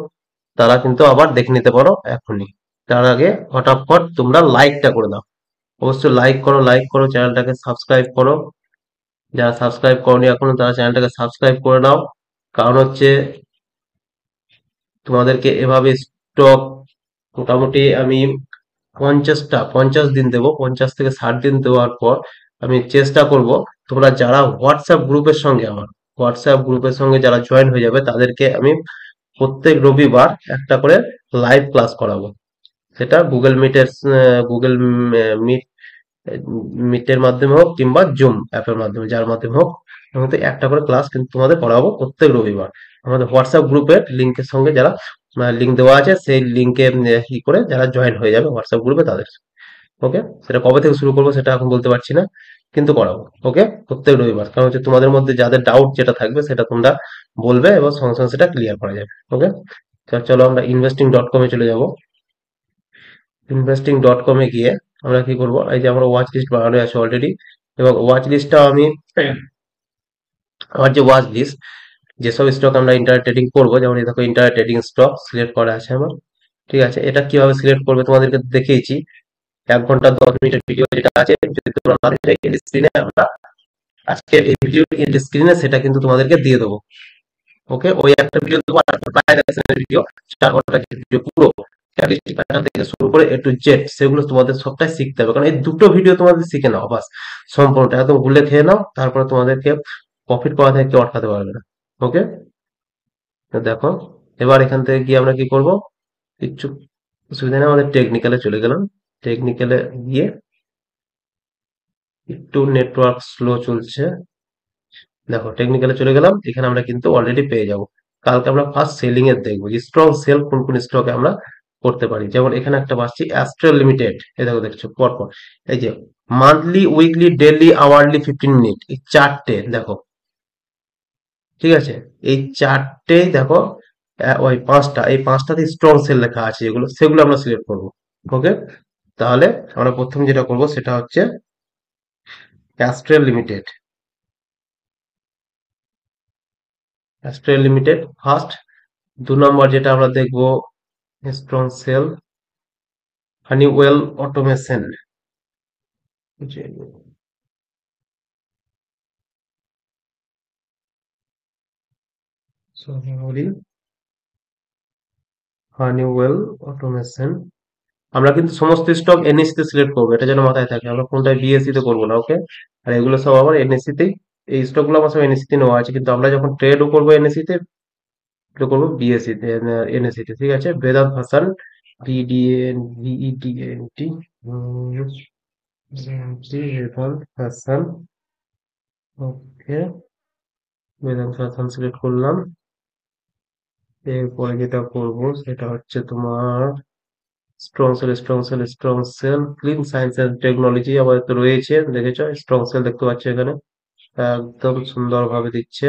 Speaker 1: তারা কিন্তু আবার দেখে নিতে পারো এখনই। তার আগে ফটাফট তোমরা লাইকটা করে দাও, অবশ্যই লাইক করো, লাইক করো, চ্যানেলটাকে সাবস্ক্রাইব করো। যারা সাবস্ক্রাইব করনি এখনো তারা চ্যানেলটাকে সাবস্ক্রাইব করে নাও। কারণ হচ্ছে তোমাদেরকে এভাবে স্টক মোটামুটি আমি 50 দিন দেবো, 50 থেকে 60 দিন দেওয়ার পর আমি চেষ্টা করব তোমরা যারা হোয়াটসঅ্যাপ গ্রুপের সঙ্গে, আমার হোয়াটসঅ্যাপ গ্রুপের সঙ্গে যারা জয়েন হয়ে যাবে তাদেরকে আমি প্রত্যেক রবিবার একটা করে লাইভ ক্লাস করাবো। সেটা গুগল মিটের, গুগল মিট মিটের মাধ্যমে হোক কিংবা জুম অ্যাপের মাধ্যমে, যার মাধ্যমে হোক, আমাদের একটা করে ক্লাস কিন্তু তোমাদের করাবো প্রত্যেক রবিবার। আমাদের হোয়াটসঅ্যাপ গ্রুপের লিঙ্কের সঙ্গে যারা লিঙ্ক দেওয়া আছে সেই লিঙ্কে ই করে যারা জয়েন হয়ে যাবে হোয়াটসঅ্যাপ গ্রুপে তাদের। ওকে, সেটা কবে থেকে শুরু করবো সেটা এখন বলতে পারছি না, কিন্তু করাবো। ওকে, প্রত্যেক রবিবার, কারণ হচ্ছে তোমাদের মধ্যে যাদের ডাউট যেটা থাকবে সেটা তোমরা বলবে এবং সঙ্গে সঙ্গে সেটা ক্লিয়ার করা যাবে। ওকে, চলো আমরা investing.com-এ চলে যাব। investing.com-এ গিয়ে আমরা কি করব, এই যে আমরা ওয়াচ লিস্ট বানানো আছে অলরেডি, এবং ওয়াচ লিস্টটা আমি আমার যে ওয়াচ লিস্ট, যেসব স্টক আমরা ইন্টার ট্রেডিং করবো, যেমন এই দেখো ইন্টার ট্রেডিং স্টক সিলেক্ট করা আছে আমার। ঠিক আছে, এটা কিভাবে সিলেক্ট করবে তোমাদেরকে দেখিয়েছি 1 ঘন্টা 10 মিনিটের ভিডিও যেটা আছে, যদি তোমরা না দেখে স্ক্রিনে আমরা আজকে এই ভিডিও স্ক্রিনে সেটা কিন্তু তোমাদেরকে দিয়ে দেবো। ওকে, ওই একটা ভিডিও দেবো, আর প্রায় ভিডিও 4 ঘন্টা ভিডিও পুরো স্ট্যাটিস্টিক প্যাটার্ন থেকে শুরু করে এ টু জেড, সেগুলো তোমাদের সবটাই শিখতে হবে, কারণ এই দুটো ভিডিও তোমাদের শিখে নাও বাস, সম্পূর্ণটা একদম গুলে খেয়ে নাও, তারপরে তোমাদেরকে প্রফিট করা থেকে কেউ আটকাতে পারবে না। ওকে, তো দেখো, এবার এখান থেকে গিয়ে আমরা কি করব, কিচ্ছু অসুবিধা নেই, আমাদের টেকনিক্যালে চলে গেলাম। টেকনিক্যালে গিয়ে একটু নেটওয়ার্ক স্লো চলছে। দেখো টেকনিক্যালে চলে গেলাম, এখানে আমরা কিন্তু অলরেডি পেয়ে যাব। কালকে আমরা ফার্স্ট সেলিং এর দেখবো যে স্ট্রং সেল কোন কোন স্টকে আমরা করতে পারি। যেমন এখানে একটা পাচ্ছি অ্যাস্ট্রাল লিমিটেড, এই দেখো দেখছো পরপর এই যে monthly, weekly, daily, hourly, 15 minute, এই চারটে দেখো, ঠিক আছে, এই চারটেই দেখো, ওই পাঁচটা, এই পাঁচটাতে স্ট্রং সেল লেখা আছে, যেগুলো সেগুলো আমরা সিলেক্ট করবো। ওকে, তাহলে আমরা প্রথম যেটা করব সেটা হচ্ছে Astral limited. Astral limited first. 2 নম্বর যেটা আমরা দেখবো strong sell, Honeywell automation. Sorry, Honeywell automation. আমরা কিন্তু সমস্ত স্টক এনএসসি তে সিলেক্ট করবো, এটা যেন মাথায় থাকে, আমরা কোনটাই বিএসসি তে করবো না। ওকে, আর এগুলো সব আবার এনএসসি তেই, এই স্টক গুলো আমার সব এনএসসি তে নেওয়া আছে, কিন্তু আমরা যখন ট্রেডও করবো এনএসসি তে, এটা করবো বিএসসি তে, এনএসসি তে, ঠিক আছে। Vedanta Hasan, BDN VEDNT, Vedanta Hasan. Okay, Vedanta Hasan select করলাম। এরপরে যেটা করব সেটা হচ্ছে তোমার strong cell clean science and technology আমাদের তো রয়েছে, দেখেছো স্ট্রং সেল দেখতে পাচ্ছ এখানে, একদম সুন্দরভাবে দিচ্ছে।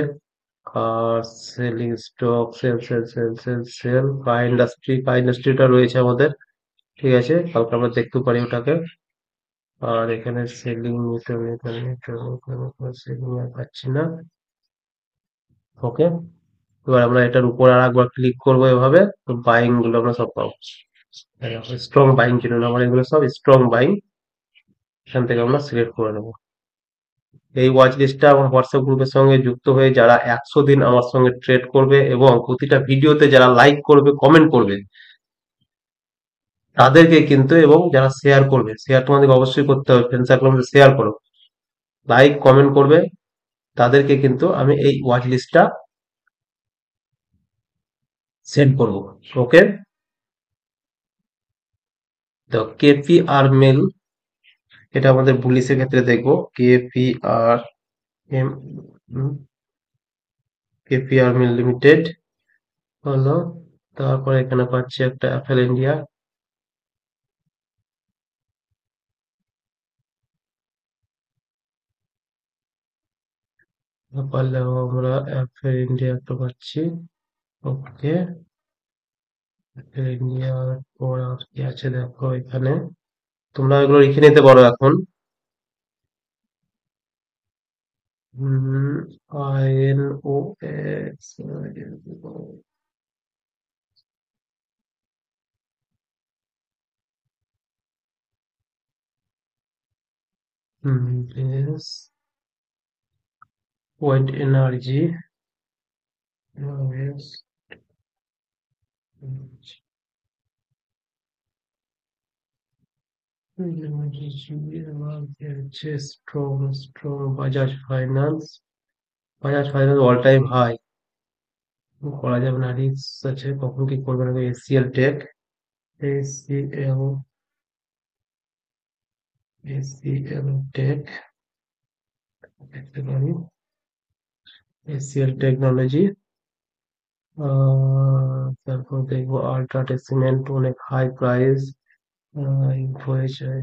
Speaker 1: আর সেলিং স্টক, সেল কা ইন্ডাস্ট্রিটা রয়েছে আমাদের, ঠিক আছে, কালকে আমরা দেখতে পারি ওটাকে। আর এখানে সেলিং, সেলিং আর পাচ্ছি না। ওকে, এবার আমরা এটার উপর আর একবার ক্লিক করবো এভাবে, তো বাইং গুলো আমরা সব পাবো। স্ট্রং বাইং ছিল না আমার, এগুলো সব স্ট্রং বাইং, এখান থেকে আমরা সিলেক্ট করে নেবো। এই ওয়াচ লিস্টটা আমার হোয়াটসঅ্যাপ গ্রুপের সঙ্গে যুক্ত হয়ে যারা 100 দিন আমার সঙ্গে ট্রেড করবে এবং প্রতিটা ভিডিওতে যারা লাইক করবে, কমেন্ট করবে, তাদেরকে কিন্তু, এবং যারা শেয়ার করবে, শেয়ার তোমাদেরকে অবশ্যই করতে হবে, ফ্রেন্ড সার্কেলের মধ্যে শেয়ার করো, লাইক কমেন্ট করবে, তাদেরকে কিন্তু আমি এই ওয়াচ লিস্টটা সেন্ড করবো। ওকে, তো কেপিআর মেল, এটা আমাদের বুলিশের ক্ষেত্রে দেখবো, এম কেপিআর মিল লিমিটেড হলো। তারপরে এখানে পাচ্ছি একটা অ্যাপেল ইন্ডিয়া, পারলেও আমরা অ্যাপেল ইন্ডিয়া একটা পাচ্ছি। ওকে, অ্যাপেল ইন্ডিয়ার পর আর কি আছে দেখো এখানে, তোমরা এগুলো লিখে নিতে পারো এখন। INOX, yes, wind energy, yes, strong Bajaj finance, Bajaj finance all time high, করা যাবে না, রিস্ক আছে, কখন কি করবে না। ACL tech, ACL, ACL tech দেখতে পারি, এসিএল টেকনোলজি। তারপর দেখবো আল্ট্রাটেক সিমেন্ট, অনেক high price, info HI,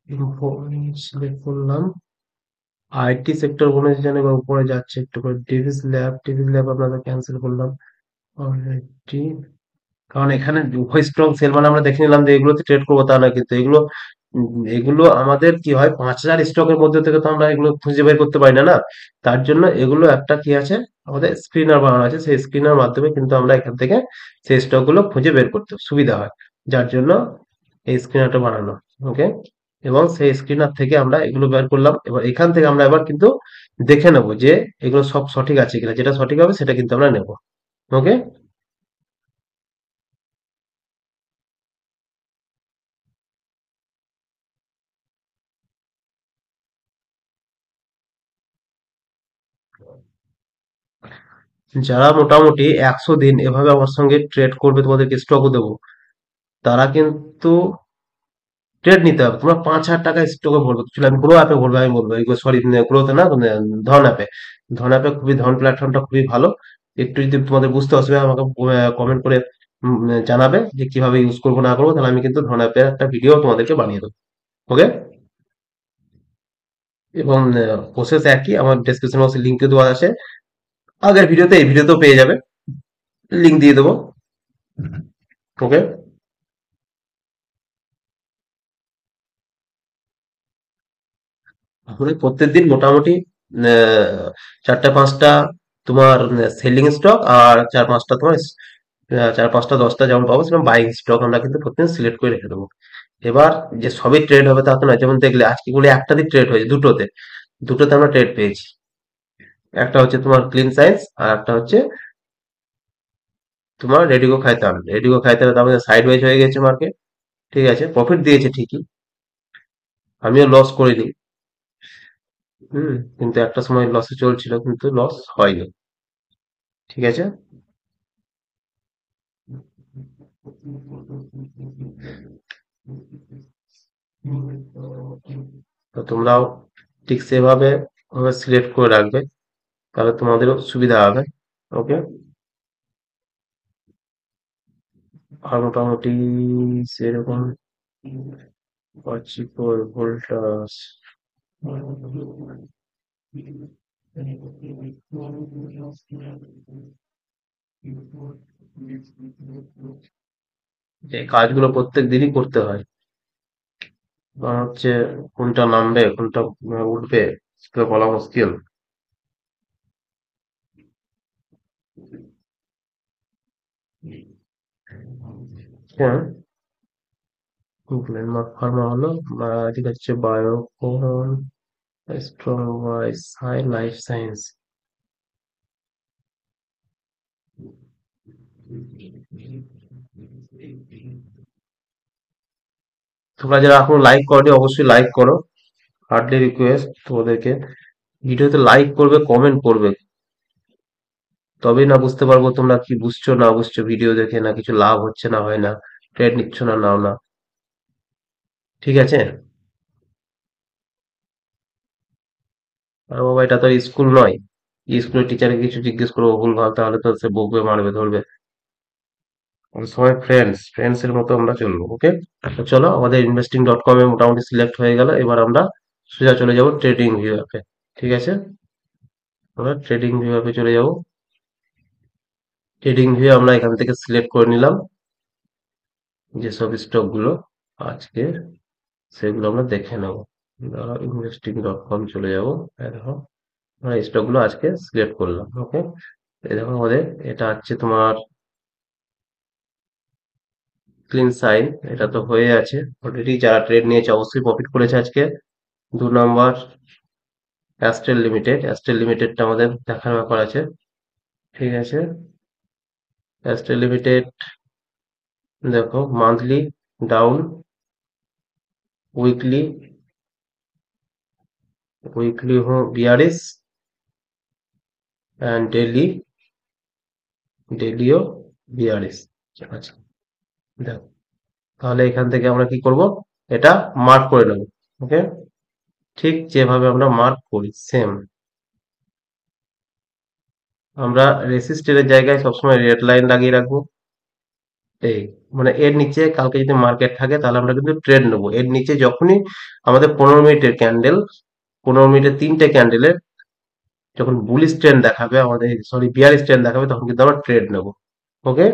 Speaker 1: info select করলাম। আইটি সেক্টর মনে হচ্ছে যেন এবার উপরে যাচ্ছে একটু করে, ডিভিস ল্যাব আপনাদের ক্যান্সেল করলাম অলরেডি। কারণ এখানে উভয় স্ট্রং সেল মানে আমরা দেখে নিলাম যে এগুলোতে ট্রেড করবো তা না, কিন্তু এগুলো আমাদের কি হয়, 5,000 স্টকের মধ্যে থেকে তো আমরা এগুলো খুঁজে বের করতে পারি না, না, তার জন্য এগুলো একটা কি আছে, আমাদের স্ক্রিনার বানানো আছে, সেই স্ক্রিনার মাধ্যমে কিন্তু আমরা এখান থেকে সেই স্টক গুলো খুঁজে বের করতে সুবিধা হয়, যার জন্য এই স্ক্রিনারটা বানানো। ওকে, এবং সেই স্ক্রিনার থেকে আমরা এগুলো বের করলাম, এবার এখান থেকে আমরা এবার কিন্তু দেখে নেবো যে এগুলো সব সঠিক আছে কিনা, যেটা সঠিক হবে সেটা কিন্তু আমরা নেব। ওকে, যারা মোটামুটি 100 দিন এভাবে আমার সঙ্গে ট্রেড করবে, তোমাদেরকে স্টকও দেবো, তারা কিন্তু ট্রেড নিতে হবে। তোমরা 5,000 টাকা স্টকে ভরবে, চলো আমি গ্রো অ্যাপে ভরবে, আমি বলবো সরি, গ্রোতে না, ধন অ্যাপে। ধন অ্যাপে খুবই, ধন প্ল্যাটফর্মটা খুবই ভালো। একটু যদি তোমাদের বুঝতে অসুবিধা হয়, আমাকে কমেন্ট করে জানাবে যে কিভাবে ইউজ করবো না করবো, তাহলে আমি কিন্তু ধন অ্যাপের একটা ভিডিও তোমাদেরকে বানিয়ে দেবো। ওকে। এবং প্রসেস একই, আমার ডেসক্রিপশন বক্সে লিঙ্ক দেওয়া আছে, আগের ভিডিওতে এই ভিডিওতেও পেয়ে যাবে, লিঙ্ক দিয়ে দেবো। ওকে। তাহলে প্রত্যেকদিন মোটামুটি 4টা 5টা তোমার সেলিং স্টক, আর 4 5টা তোমার 4 5টা 10টা যেমন পাবো সেরকম বাইং স্টক আমরা কিন্তু প্রত্যেকদিন সিলেক্ট করে রেখে দেবো। এবার যে সবই ট্রেড হবে তা তো নয়, যেমন দেখলে আজকে গুলো একটা দিক ট্রেড হয়েছে, দুটোতে দুটোতে আমরা ট্রেড পেয়েছি। একটা হচ্ছে তোমার ক্লিন সায়েন্স, আর একটা হচ্ছে তোমার রেডিগো খাইতান। রেডিগো খাইতানের দাম সাইড ওয়াইজ হয়ে গেছে মার্কেট, ঠিক আছে, প্রফিট দিয়েছে ঠিকই, আমিও লস করিনি। কিন্তু একটা সময় লসে চলছিল, কিন্তু লস হয়নি। ঠিক আছে। তো তোমরাও ঠিক সেভাবে সিলেক্ট করে রাখবে, তাহলে তোমাদেরও সুবিধা হবে। ওকে। আর মোটামুটি সেরকম পাচ্ছি ফোর ভোল্টাস। এই কাজগুলো প্রত্যেক দিনই করতে হয়, কারণ হচ্ছে কোনটা নামবে কোনটা উঠবে সেটা বলা মুশকিল। হ্যাঁ। গ্লেনমার্ক ফার্মা হলো, ঠিক আছে, Biocon, strong wise, high life science. তোমরা যারা এখন লাইক করো অবশ্যই লাইক করো, হার্ডলি রিকোয়েস্ট তোমাদেরকে, ভিডিওতে লাইক করবে, কমেন্ট করবে, তবেই না বুঝতে পারবো তোমরা কি বুঝছো না বুঝছো ভিডিও দেখে, না কিছু লাভ হচ্ছে না হয় না, ট্রেড নিচ্ছ না নাও না। ঠিক আছে। আর বাবা, এটা তো স্কুল নয়, স্কুলের টিচারকে কিছু জিজ্ঞেস করবো ভুল ভাল, তাহলে তো সে বকবে, মারবে, ধরবে। আমরা সবাই ফ্রেন্ডস, ফ্রেন্ডস এর মতো আমরা চলবো। ওকে। তো চলো, আমাদের ইনভেস্টিং.com এ মোটামুটি সিলেক্ট হয়ে গেল, এবার আমরা সোজা চলে যাব ট্রেডিং ভিউ অ্যাপে। ঠিক আছে। আমরা ট্রেডিং ভিউ অ্যাপে চলে যাব। ট্রেডিং ভিউ আমরা এখান থেকে সিলেক্ট করে নিলাম যেসব স্টক গুলো আজকে, সেগুলো আমরা দেখে নেব। ইনভেস্টিং.com চলে যাব। দেখো, আমরা স্টক গুলো আজকে সিলেক্ট করলাম। ওকে। এই দেখো আমাদের, এটা হচ্ছে তোমার ক্লিন সাইন, এটা তো হয়ে আছে অলরেডি, যারা ট্রেড নিয়েছে অবশ্যই প্রফিট করেছে আজকে। 2 নম্বর অ্যাস্ট্রেল লিমিটেড, অ্যাস্ট্রেল লিমিটেডটা আমাদের দেখার ব্যাপার আছে। ঠিক আছে। অ্যাস্ট্রেল লিমিটেড দেখো, মান্থলি ডাউন, উইকলি, উইকলি हो বিয়ারিশ, অ্যান্ড ডেলি, ডেলিও বিয়ারিশ। আচ্ছা, দেখো, তাহলে এখান থেকে আমরা কি করব, এটা মার্ক করে নেব। ওকে। ঠিক যেভাবে আমরা মার্ক করি সেম, আমরা রেসিস্টের জায়গায় সবসময় রেড লাইন লাগিয়ে রাখবো। এই, মানে এর নিচে কালকে যদি মার্কেট থাকে তাহলে আমরা কিন্তু ট্রেড নেবো, এর নিচে যখনই আমাদের 15 মিনিটের ক্যান্ডেল, 15 মিনিটের 3টে ক্যান্ডেলের যখন বুলিশ ট্রেন্ড দেখাবে, আমাদের সরি বিয়ারিশ ট্রেন্ড দেখাবে, তখন কিন্তু আমরা ট্রেড নেবো। ওকে।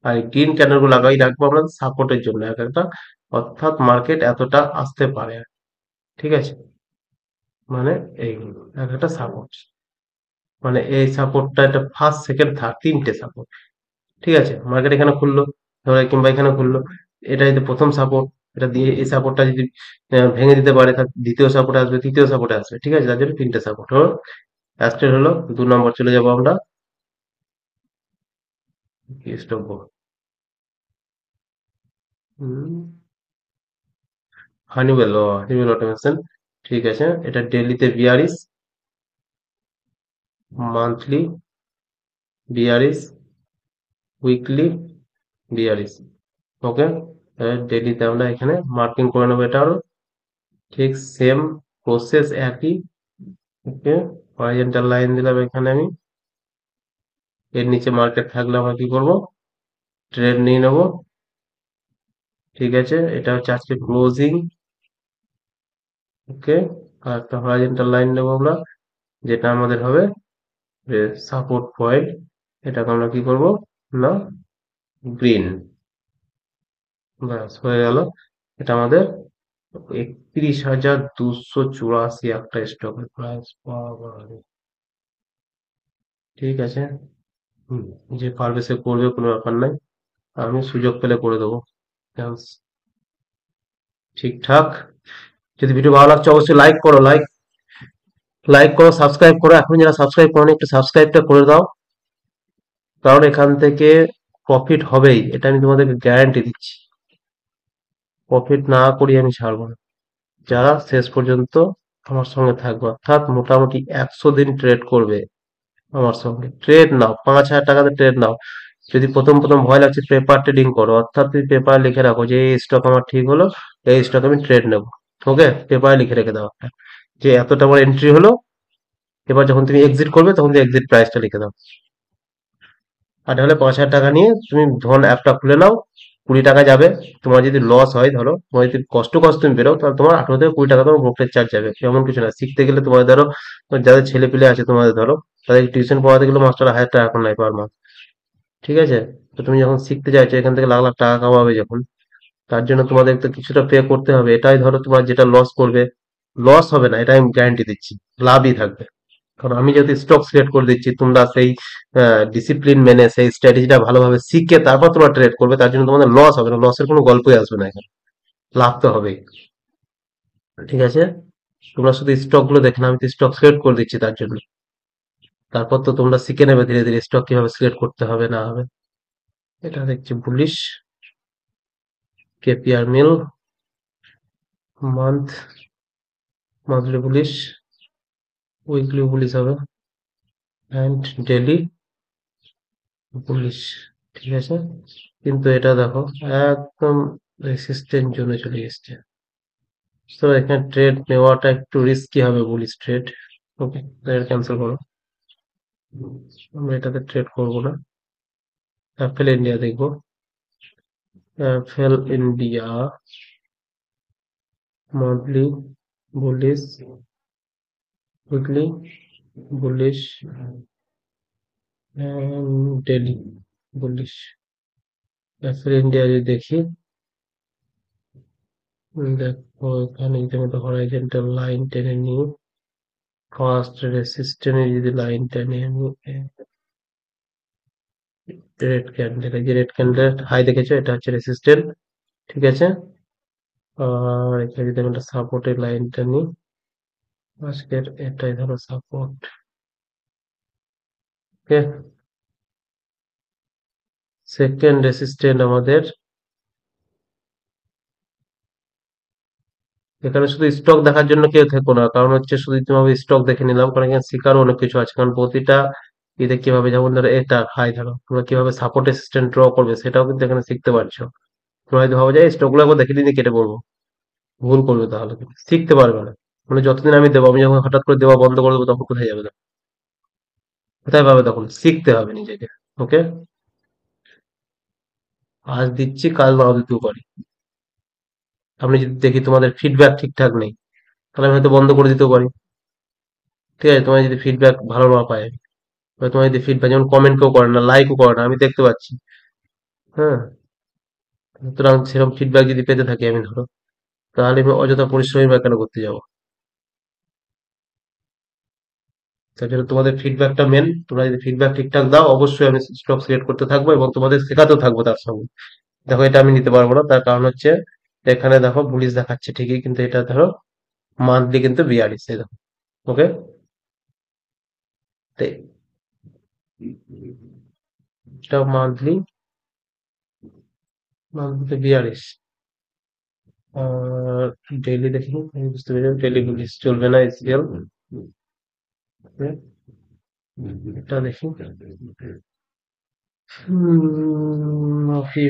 Speaker 1: আর গ্রিন ক্যান্ডেল গুলো লাগাই রাখবো আমরা সাপোর্টের জন্য এক একটা, অর্থাৎ মার্কেট এতটা আসতে পারে। ঠিক আছে। মানে এইগুলো এক একটা সাপোর্ট, মানে এই সাপোর্টটা, এটা ফার্স্ট সেকেন্ড থার্ড 3টে সাপোর্ট। ঠিক আছে, মার্কেট এখানে খুললো ধরো, কিংবা এখানে খুললো, এটা যদি প্রথম সাপোর্ট, এটা দিয়ে এই সাপোর্টটা যদি ভেঙে দিতে পারে, তার দ্বিতীয় সাপোর্ট আসবে, তৃতীয় সাপোর্ট আসবে। ঠিক আছে, তার জন্য 3টে সাপোর্ট হলো। অ্যাস্ট্রেল হলো। 2 নম্বর চলে যাবো আমরা, স্টক, হানিওয়েল, হানিওয়েল অটোমেশন। ঠিক আছে, এটা ডেলিতে bearish, monthly bearish, weekly bearish. Okay, ডেলিতে আমরা এখানে মার্কিং করে নেবো, এটা আরো ঠিক সেম প্রসেস একই। ওকে, হরাইজন্টাল লাইন দিলাম এখানে আমি, এর নিচে মার্কেট থাকলে আমরা কি করব, ট্রেড নিয়ে নেব। ঠিক আছে, এটা হচ্ছে আজকে ক্লোজিং। ওকে, আর একটা হরাইজন্টাল লাইন নেবো আমরা, যেটা আমাদের হবে সাপোর্ট পয়েন্ট। এটাকে আমরা কি করব না, গ্রিন। ব্যাস হয়ে গেল। এটা আমাদের 31,284 একটা স্টকের প্রাইস পাওয়া। ঠিক আছে। হুম, যে পারবে সে করবে, কোনো ব্যাপার নাই, আমি সুযোগ পেলে করে দেবো। Thanks. ঠিকঠাক। যদি ভিডিও ভালো লাগছে অবশ্যই লাইক করো, লাইক লাইক করো, সাবস্ক্রাইব করো, এখন যারা সাবস্ক্রাইব করো একটু সাবস্ক্রাইবটা করে দাও, কারণ এখান থেকে প্রফিট হবেই, এটা আমি তোমাদেরকে গ্যারান্টি দিচ্ছি। প্রফিট না করি আমি ছাড়বো না। যারা শেষ পর্যন্ত আমার সঙ্গে থাকবে, অর্থাৎ মোটামুটি 100 দিন ট্রেড করবে আমার সঙ্গে, ট্রেড নাও, 5,000 টাকাতে ট্রেড নাও। যদি প্রথম প্রথম ভয় লাগছে, পেপার ট্রেডিং করো, অর্থাৎ তুমি পেপার লিখে রাখো যে এই স্টক আমার ঠিক হলো, এই স্টক আমি ট্রেড নেবো। ওকে, পেপারে লিখে রেখে দাও একটা, যে এতটা আমার এন্ট্রি হলো, এবার যখন তুমি এক্সিট করবে তখন তুমি এক্সিট প্রাইসটা লিখে দাও। আর নাহলে 5,000 টাকা নিয়ে তুমি ধন অ্যাপটা খুলে নাও, 20 টাকা যাবে। তোমার যদি লস হয়, ধরো তোমার যদি কষ্ট কষ্ট তুমি বেরো, তাহলে তোমার 18 থেকে 20 টাকা তোমার ব্রোকারেজ চার্জ যাবে, এমন কিছু না। শিখতে গেলে তোমার ধরো, যাদের ছেলে পিলে আছে তোমাদের, ধরো তাদের টিউশন পড়াতে গেলে মাস্টার 1,000 টাকা এখন নাই পার মাস। ঠিক আছে, তো তুমি যখন শিখতে চাইছো, এখান থেকে লাখ লাখ টাকা কামাবে যখন, তার জন্য তোমাদের তো কিছুটা পে করতে হবে। এটাই ধরো তোমার যেটা লস করবে, লস হবে না, এটা আমি গ্যারান্টি দিচ্ছি, লাভই থাকবে। কারণ আমি যেহেতু স্টক সিলেক্ট করে দিচ্ছি, তোমরা সেই ডিসিপ্লিন মেনে সেই স্ট্র্যাটেজিটা ভালোভাবে শিখে তারপর তোমরা ট্রেড করবে, তার জন্য তোমাদের লস হবে না, লসের কোনো গল্পই আসবে না এখানে, লাভ তো হবেই। ঠিক আছে, তোমরা শুধু স্টক গুলো দেখে নাও, আমি তো স্টক সিলেক্ট করে দিচ্ছি তার জন্য, তারপর তো তোমরা শিখে নেবে ধীরে ধীরে স্টক কিভাবে সিলেক্ট করতে হবে না হবে। এটা দেখছি bullish, KPR Mill, month, monthly bullish, weekly bullish হবে, অ্যান্ড ডেলি বুলিশ। ঠিক আছে, কিন্তু এটা দেখো একদম রেসিস্ট্যান্ট জোনে চলে এসছে। তো এখানে ট্রেড নেওয়াটা একটু রিস্কি হবে, বুলিশ ট্রেড। ওকে, এটা ক্যান্সেল করো, আমরা এটাতে ট্রেড করবো না। অ্যাপেল ইন্ডিয়া দেখবো, Apple India monthly bullish, weekly bullish, daily bullish. Apple India যদি দেখি, দেখো এখানে যদি আমরা হরাইজন্টাল লাইন টেনে নিই, ফার্স্ট রেসিস্ট্যান্ট যদি লাইন টেনে আমি, রেড ক্যান্ডেল, এই যে রেড ক্যান্ডেল হাই দেখেছো, এটা হচ্ছে রেসিস্ট্যান্ট। ঠিক আছে, আর এখানে যদি আমরা সাপোর্টের লাইনটা নিই, আজকের এটাই ধরো সাপোর্ট। ওকে, সেকেন্ড রেসিস্ট্যান্ট আমাদের এখানে। শুধু স্টক দেখার জন্য কেউ থেকো না, কারণ হচ্ছে শুধু তোমাকে স্টক দেখে নিলাম, কারণ এখানে শিকারও অনেক কিছু আছে, কারণ প্রতিটা ইতে কিভাবে, যেমন ধরো এটা হাই, ধরো তোমরা কিভাবে সাপোর্ট রেসিস্ট্যান্ট ড্র করবে সেটাও কিন্তু এখানে শিখতে পারছো। তোমরা হয়তো ভাবো যায় স্টক গুলো একবার দেখে দিন কেটে পড়বো, ভুল করবে, তাহলে কিন্তু শিখতে পারবে না। মানে যতদিন আমি দেবো, আমি যখন হঠাৎ করে দেওয়া বন্ধ করে দেবো, তখন কোথায় যাবে, কোথায় পাবে, তখন শিখতে হবে নিজেকে। ওকে, আজ দিচ্ছি কাল নাও দিতেও পারি। আমি যদি দেখি তোমাদের ফিডব্যাক ঠিকঠাক নেই, তাহলে আমি হয়তো বন্ধ করে দিতেও পারি। ঠিক আছে, তোমার যদি ফিডব্যাক ভালো না পায়, বা তোমার যদি ফিডব্যাক, যেমন কমেন্ট কেউ করে না, লাইকও করে না, আমি দেখতে পাচ্ছি। হ্যাঁ, সুতরাং সেরকম ফিডব্যাক যদি পেতে থাকি আমি, ধরো, তাহলে আমি অযথা পরিশ্রমী বা কেন করতে যাবো। তার জন্য তোমাদের ফিডব্যাকটা মেন, তোমরা যদি ফিডব্যাক ঠিকঠাক দাও, অবশ্যই আমি স্টক সিলেক্ট করতে থাকবো এবং তোমাদের শেখাতেও থাকবো তার সঙ্গে। দেখো এটা আমি নিতে পারবো না, তার কারণ হচ্ছে এখানে দেখো বুলিশ দেখাচ্ছে ঠিকই, কিন্তু এটা ধরো মান্থলি কিন্তু বিয়ারিশ, এই দেখো। ওকে, এটা মান্থলি, মান্থলি বিয়ারিশ। আর ডেইলি দেখি, আমি বুঝতে পেরেছি ডেইলি বুলিশ চলবে না, এসিএল। এটা দেখি।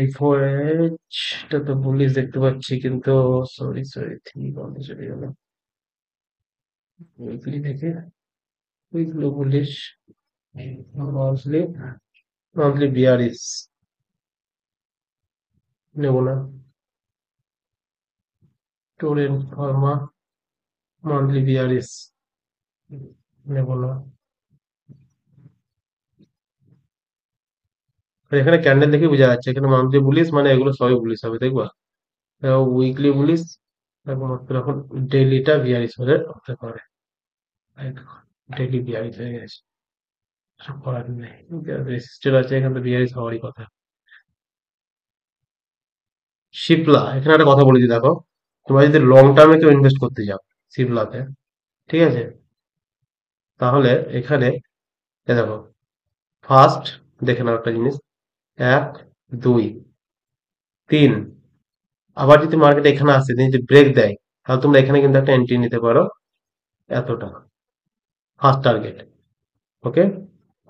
Speaker 1: ইনফো এজ, এটা তো বুলিশ দেখতে পাচ্ছি, কিন্তু সরি সরি ঠিক বন্ধ চলে গেল। উইকলি দেখে, weekly bullish, monthly, monthly bearish নেব না। টোরেন্ট ফার্মা, মান্থলি বিয়ারিশ নেব না। আর এখানে ক্যান্ডেল দেখে বোঝা যাচ্ছে এখানে মান্থলি বুলিশ, মানে এগুলো সবই বুলিশ হবে, দেখবা। উইকলি বুলিশ একমাত্র এখন ডেইলিটা বিয়ারিশ হতে পারে। ডেইলি বিয়ারিশ হয়ে গেছে, কিছু করার নেই। রেজিস্টার আছে এখানে, তো বিয়ারিশ হওয়ারই কথা। শিপলা, এখানে একটা কথা বলেছি দেখো, তোমরা যদি লং টার্মে কেউ ইনভেস্ট করতে যাও শিপলাতে, ঠিক আছে, তাহলে এখানে দেখো, ফার্স্ট দেখে নাও একটা জিনিস, এক, দুই, তিন, আবার যদি মার্কেট এখানে আসে, যদি ব্রেক দেয়, তাহলে তোমরা এখানে কিন্তু একটা এন্ট্রি নিতে পারো, এতটা ফার্স্ট টার্গেট। ওকে,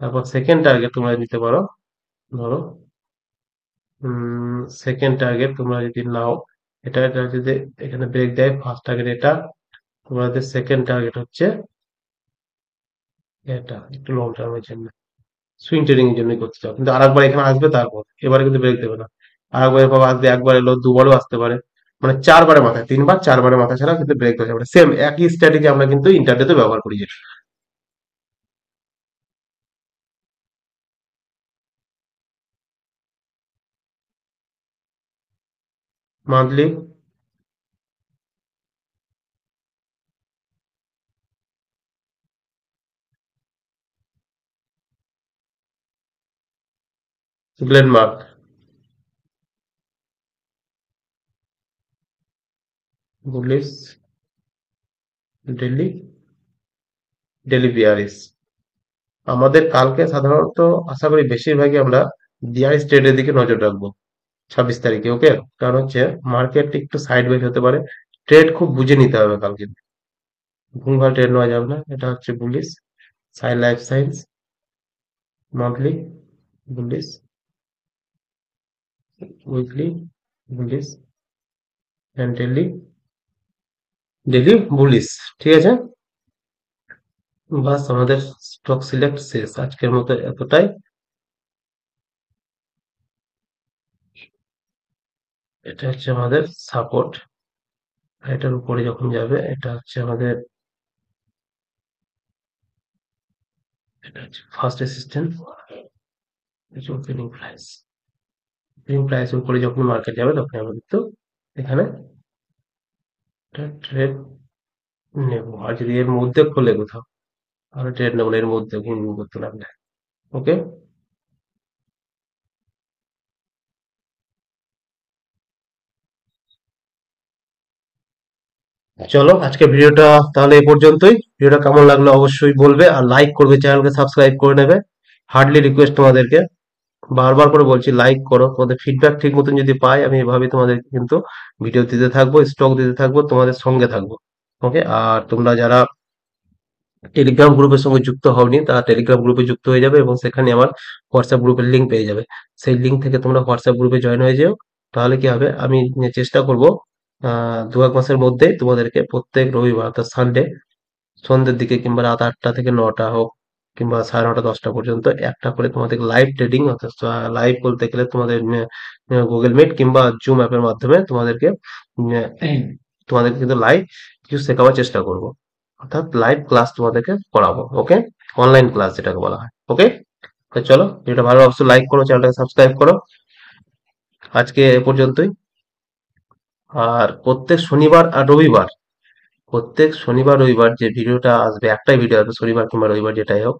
Speaker 1: তারপর সেকেন্ড টার্গেট তোমরা নিতে পারো, ধরো সেকেন্ড টার্গেট তোমরা যদি নাও, এটা যদি এখানে ব্রেক দেয়, ফার্স্ট টার্গেট এটা, তোমাদের সেকেন্ড টার্গেট হচ্ছে এটা, একটু লং টার্মের জন্য, সুইং ট্রেডিং এর জন্যই করতে চাও, কিন্তু আরেকবার এখানে আসবে, তারপর এবারে কিন্তু ব্রেক দেবে না। আরেকবার এরপর আসবে, একবার এলো, দুবারও আসতে পারে, মানে চারবারের মাথায়, তিনবার চারবারের মাথা ছাড়া কিন্তু ব্রেক দেওয়া যাবে না। সেম একই স্ট্র্যাটেজি আমরা কিন্তু ইন্টারডেতে ব্যবহার করি। Monthly, Glenmark, bullish, daily, daily bearish. আমাদের কালকে সাধারণত আশা করি বেশিরভাগই আমরা বিয়ারিশ ট্রেডের দিকে নজর রাখবো, 26 তারিখে। ওকে, কারণ হচ্ছে মার্কেট একটু সাইড ওয়েজ হতে পারে, ট্রেড খুব বুঝে নিতে হবে কালকে, ভুলভাল ট্রেড নেওয়া যাবে না। এটা হচ্ছে bullish, Sai life science, monthly bullish, weekly bullish, and daily, daily bullish. ঠিক আছে, বাস আমাদের স্টক সিলেক্ট শেষ আজকের মতো, এতটাই। এটা হচ্ছে আমাদের সাপোর্ট, এটার উপরে যখন যাবে, এটা হচ্ছে আমাদের, এটা হচ্ছে first assistant, opening price, opening price উপরে যখন মার্কেট যাবে, তখন আমরা কিন্তু এখানে ট্রেড নেবো। আর যদি এর মধ্যে খোলে কোথাও, তাহলে ট্রেড নেবো না, এর মধ্যে ঘুরঘুর করতে লাগলে। ওকে, চলো আজকে ভিডিওটা তাহলে এই পর্যন্তই। ভিডিওটা কেমন লাগলো অবশ্যই বলবে, আর লাইক করবে, চ্যানেলকে সাবস্ক্রাইব করে নেবে। হার্ডলি রিকোয়েস্ট তোমাদেরকে, বারবার করে বলছি লাইক করো। তোমাদের ফিডব্যাক ঠিক মতন যদি পাই, আমি এভাবে তোমাদের কিন্তু ভিডিও দিতে থাকবো, স্টক দিতে থাকবো, তোমাদের সঙ্গে থাকবো। ওকে, আর তোমরা যারা টেলিগ্রাম গ্রুপের সঙ্গে যুক্ত হওনি, তারা টেলিগ্রাম গ্রুপে যুক্ত হয়ে যাবে, এবং সেখানে আমার হোয়াটসঅ্যাপ গ্রুপের লিঙ্ক পেয়ে যাবে। সেই লিঙ্ক থেকে তোমরা হোয়াটসঅ্যাপ গ্রুপে জয়েন হয়ে যেও। তাহলে কি হবে, আমি চেষ্টা করব 2 এক মাসের মধ্যে তোমাদেরকে প্রত্যেক রবিবার, অর্থাৎ সানডে সন্ধ্যের দিকে, কিংবা রাত 8টা থেকে 9টা হোক, কিংবা সাড়ে 9টা 10টা পর্যন্ত একটা করে তোমাদের লাইভ ট্রেডিং, অর্থাৎ লাইভ বলতে গেলে তোমাদের গুগল মিট কিংবা জুম অ্যাপের মাধ্যমে তোমাদেরকে তোমাদেরকে কিন্তু লাইভ কিছু শেখাবার চেষ্টা করব, অর্থাৎ লাইভ ক্লাস তোমাদেরকে করাবো। ওকে, অনলাইন ক্লাস যেটাকে বলা হয়। ওকে, তো চলো, যেটা ভালো অবশ্যই লাইক করো, চ্যানেলটাকে সাবস্ক্রাইব করো। আজকে এ পর্যন্তই। আর প্রত্যেক শনিবার আর রবিবার, প্রত্যেক শনিবার রবিবার যে ভিডিওটা আসবে, একটাই ভিডিও আসবে শনিবার কিংবা রবিবার যেটাই হোক,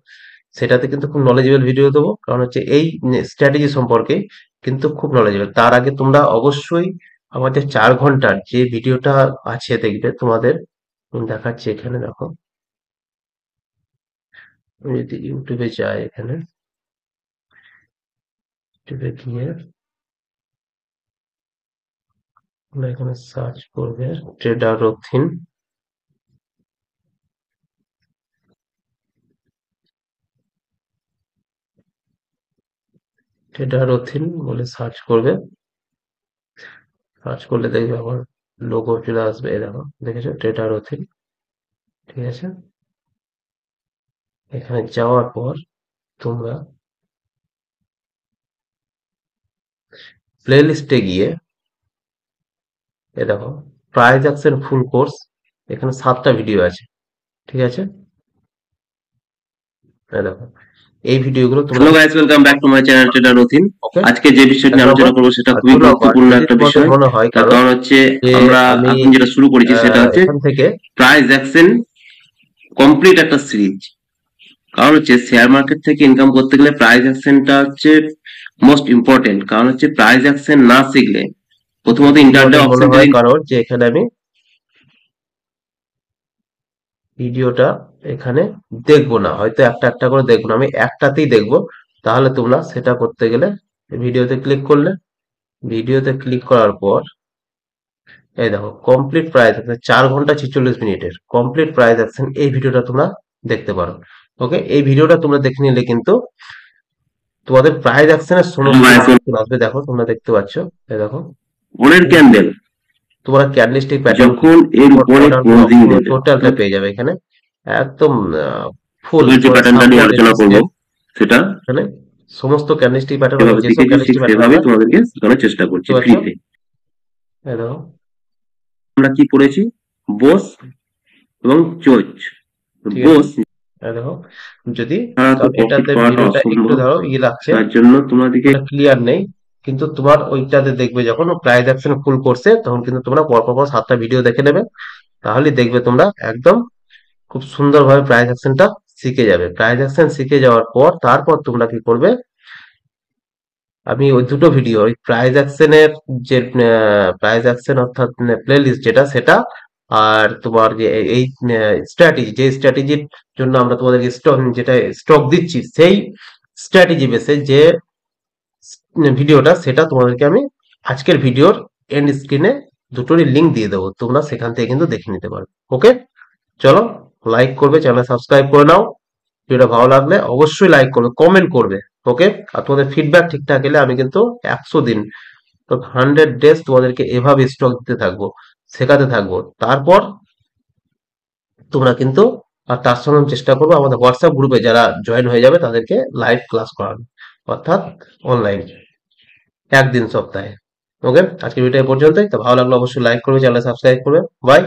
Speaker 1: সেটাতে কিন্তু খুব নলেজেবল ভিডিও দেবো, কারণ হচ্ছে এই স্ট্র্যাটেজি সম্পর্কে কিন্তু খুব নলেজেবল। তার আগে তোমরা অবশ্যই আমাদের 4 ঘন্টার যে ভিডিওটা আছে, দেখবে তোমাদের, দেখাচ্ছি এখানে দেখো, আমি যদি ইউটিউবে যাই, এখানে ইউটিউবে গিয়ে তোমরা এখানে সার্চ করবে ট্রেডার রথিন, টেডারোথিন বলে সার্চ করবে। সার্চ করলে দেখবে আমার লোগো চলে আসবে। এই দেখো, দেখেছো টেডারোথিন, ঠিক আছে। এখানে যাওয়ার পর তোমরা প্লে লিস্টে গিয়ে এ দেখো প্রাইজ অ্যাকশন ফুল কোর্স, এখানে 7টা ভিডিও আছে, ঠিক আছে। এই দেখো এই ভিডিওগুলো তোমরা,
Speaker 2: hello guys, welcome back to my channel trader Rathin.
Speaker 1: Okay,
Speaker 2: আজকে যে বিষয়টি
Speaker 1: 1
Speaker 2: নিয়ে
Speaker 1: নম্বর।
Speaker 2: আলোচনা করবো সেটা
Speaker 1: আর
Speaker 2: খুবই
Speaker 1: 2 নম্বর,
Speaker 2: গুরুত্বপূর্ণ
Speaker 1: যদি
Speaker 2: একটা
Speaker 1: তোমাদের
Speaker 2: বিষয়।
Speaker 1: মনে হয়
Speaker 2: তার কারণ হচ্ছে
Speaker 1: যে
Speaker 2: আমরা
Speaker 1: আমি
Speaker 2: এখন যেটা শুরু করেছি সেটা হচ্ছে
Speaker 1: এখান থেকে
Speaker 2: প্রাইস অ্যাকশন কমপ্লিট একটা সিরিজ। কারণ হচ্ছে শেয়ার মার্কেট থেকে ইনকাম করতে গেলে প্রাইস অ্যাকশনটা হচ্ছে মোস্ট ইম্পর্টেন্ট। কারণ হচ্ছে প্রাইস অ্যাকশন না শিখলে প্রথমত
Speaker 1: যদি
Speaker 2: ইন্টারডে
Speaker 1: তোমাদের মনে
Speaker 2: অপশন
Speaker 1: হয়
Speaker 2: ট্রেডিং।
Speaker 1: কারোর যে এখানে আমি ভিডিওটা এখানে দেখবো না, হয়তো একটা একটা করে দেখবো না, আমি একটাতেই দেখবো, তাহলে তোমরা সেটা করতে গেলে ভিডিওতে ক্লিক করলে, ভিডিওতে ক্লিক করার পর এই দেখো কমপ্লিট প্রাইস অ্যাকশন 4 ঘন্টা 46 মিনিটের কমপ্লিট প্রাইস অ্যাকশন, এই ভিডিওটা তোমরা দেখতে পারো। ওকে, এই ভিডিওটা তোমরা দেখে নিলে কিন্তু তোমাদের প্রাইস অ্যাকশনের সমস্ত কিছু আসবে। দেখো তোমরা দেখতে পাচ্ছ, এই দেখো
Speaker 2: পরের ক্যান্ডেল
Speaker 1: তোমরা ক্যান্ডেলস্টিক প্যাটার্ন
Speaker 2: যখন এর উপরে ক্লোজিং
Speaker 1: পুরো
Speaker 2: দেবে,
Speaker 1: টোটালটা পেয়ে যাবে এখানে, একদম ফুল
Speaker 2: এবার যে
Speaker 1: তোমাদের
Speaker 2: প্যাটার্নটা নিয়ে
Speaker 1: সাপোর্ট
Speaker 2: আলোচনা করবো
Speaker 1: রেজিস্ট্যান্স,
Speaker 2: সেটা
Speaker 1: এখানে সমস্ত ক্যান্ডেলস্টিক প্যাটার্ন আমরা
Speaker 2: যেভাবে
Speaker 1: যেসব
Speaker 2: শিখেছি ঠিক
Speaker 1: ক্যান্ডেলস্টিক প্যাটার্ন
Speaker 2: সেভাবেই
Speaker 1: আমরা
Speaker 2: তোমাদেরকে শেখানোর চেষ্টা করছি
Speaker 1: দেখতে পাচ্ছ,
Speaker 2: ফ্রিতে।
Speaker 1: এই দেখো
Speaker 2: আমরা কি পড়েছি? বোস এবং চোচ।
Speaker 1: ঠিক আছে,
Speaker 2: বোস
Speaker 1: এই দেখো যদি,
Speaker 2: ছাড়া তো
Speaker 1: কারণ
Speaker 2: প্রফিট
Speaker 1: এটাতে
Speaker 2: করাটা
Speaker 1: ভিডিওটা একটু
Speaker 2: অসম্ভব।
Speaker 1: ধরো লাগছে,
Speaker 2: তার জন্য তোমাদেরকে
Speaker 1: মানে ক্লিয়ার নেই, কিন্তু তোমার ওইটাতে দেখবে যখন প্রাইস অ্যাকশন ফুল করছে তখন কিন্তু তোমরা পর 7টা ভিডিও দেখে নেবে, তাহলে দেখবে তোমরা একদম খুব সুন্দরভাবে প্রাইস অ্যাকশনটা শিখে যাবে। প্রাইস অ্যাকশন শিখে যাওয়ার পর তারপর তোমরা কি করবে, আমি ওই দুটো ভিডিও, ওই প্রাইস অ্যাকশনের যে প্রাইস অ্যাকশন অর্থাৎ প্লে লিস্ট যেটা সেটা, আর তোমার যে এই স্ট্র্যাটেজি, যে স্ট্র্যাটেজির জন্য আমরা তোমাদেরকে স্টক, যেটা স্টক দিচ্ছি, সেই স্ট্র্যাটেজি বেসে যে ভিডিওটা, সেটা তোমাদেরকে আমি আজকের ভিডিওর এন্ড স্ক্রিনে দুটোরই লিঙ্ক দিয়ে দেবো, তোমরা সেখান থেকে কিন্তু দেখে নিতে পারো। ওকে, চলো, লাইক করবে, চ্যানেল সাবস্ক্রাইব করে নাও, ভিডিওটা ভালো লাগলে অবশ্যই লাইক করবে, কমেন্ট করবে। ওকে, আর তোমাদের ফিডব্যাক ঠিকঠাক এলে আমি কিন্তু 100 দিন, তো 100 ডেজ তোমাদেরকে এভাবে স্টক দিতে থাকবো, শেখাতে থাকবো। তারপর তোমরা কিন্তু, আর তার সঙ্গে আমি চেষ্টা করবো আমাদের হোয়াটসঅ্যাপ গ্রুপে যারা জয়েন হয়ে যাবে তাদেরকে লাইভ ক্লাস করানো, অর্থাৎ অনলাইন, একদিন সপ্তাহে। ওকে, আজকের ভিডিও এই পর্যন্তই। তো ভালো লাগলো অবশ্যই লাইক করবে, চ্যানেল সাবস্ক্রাইব করবে। বাই।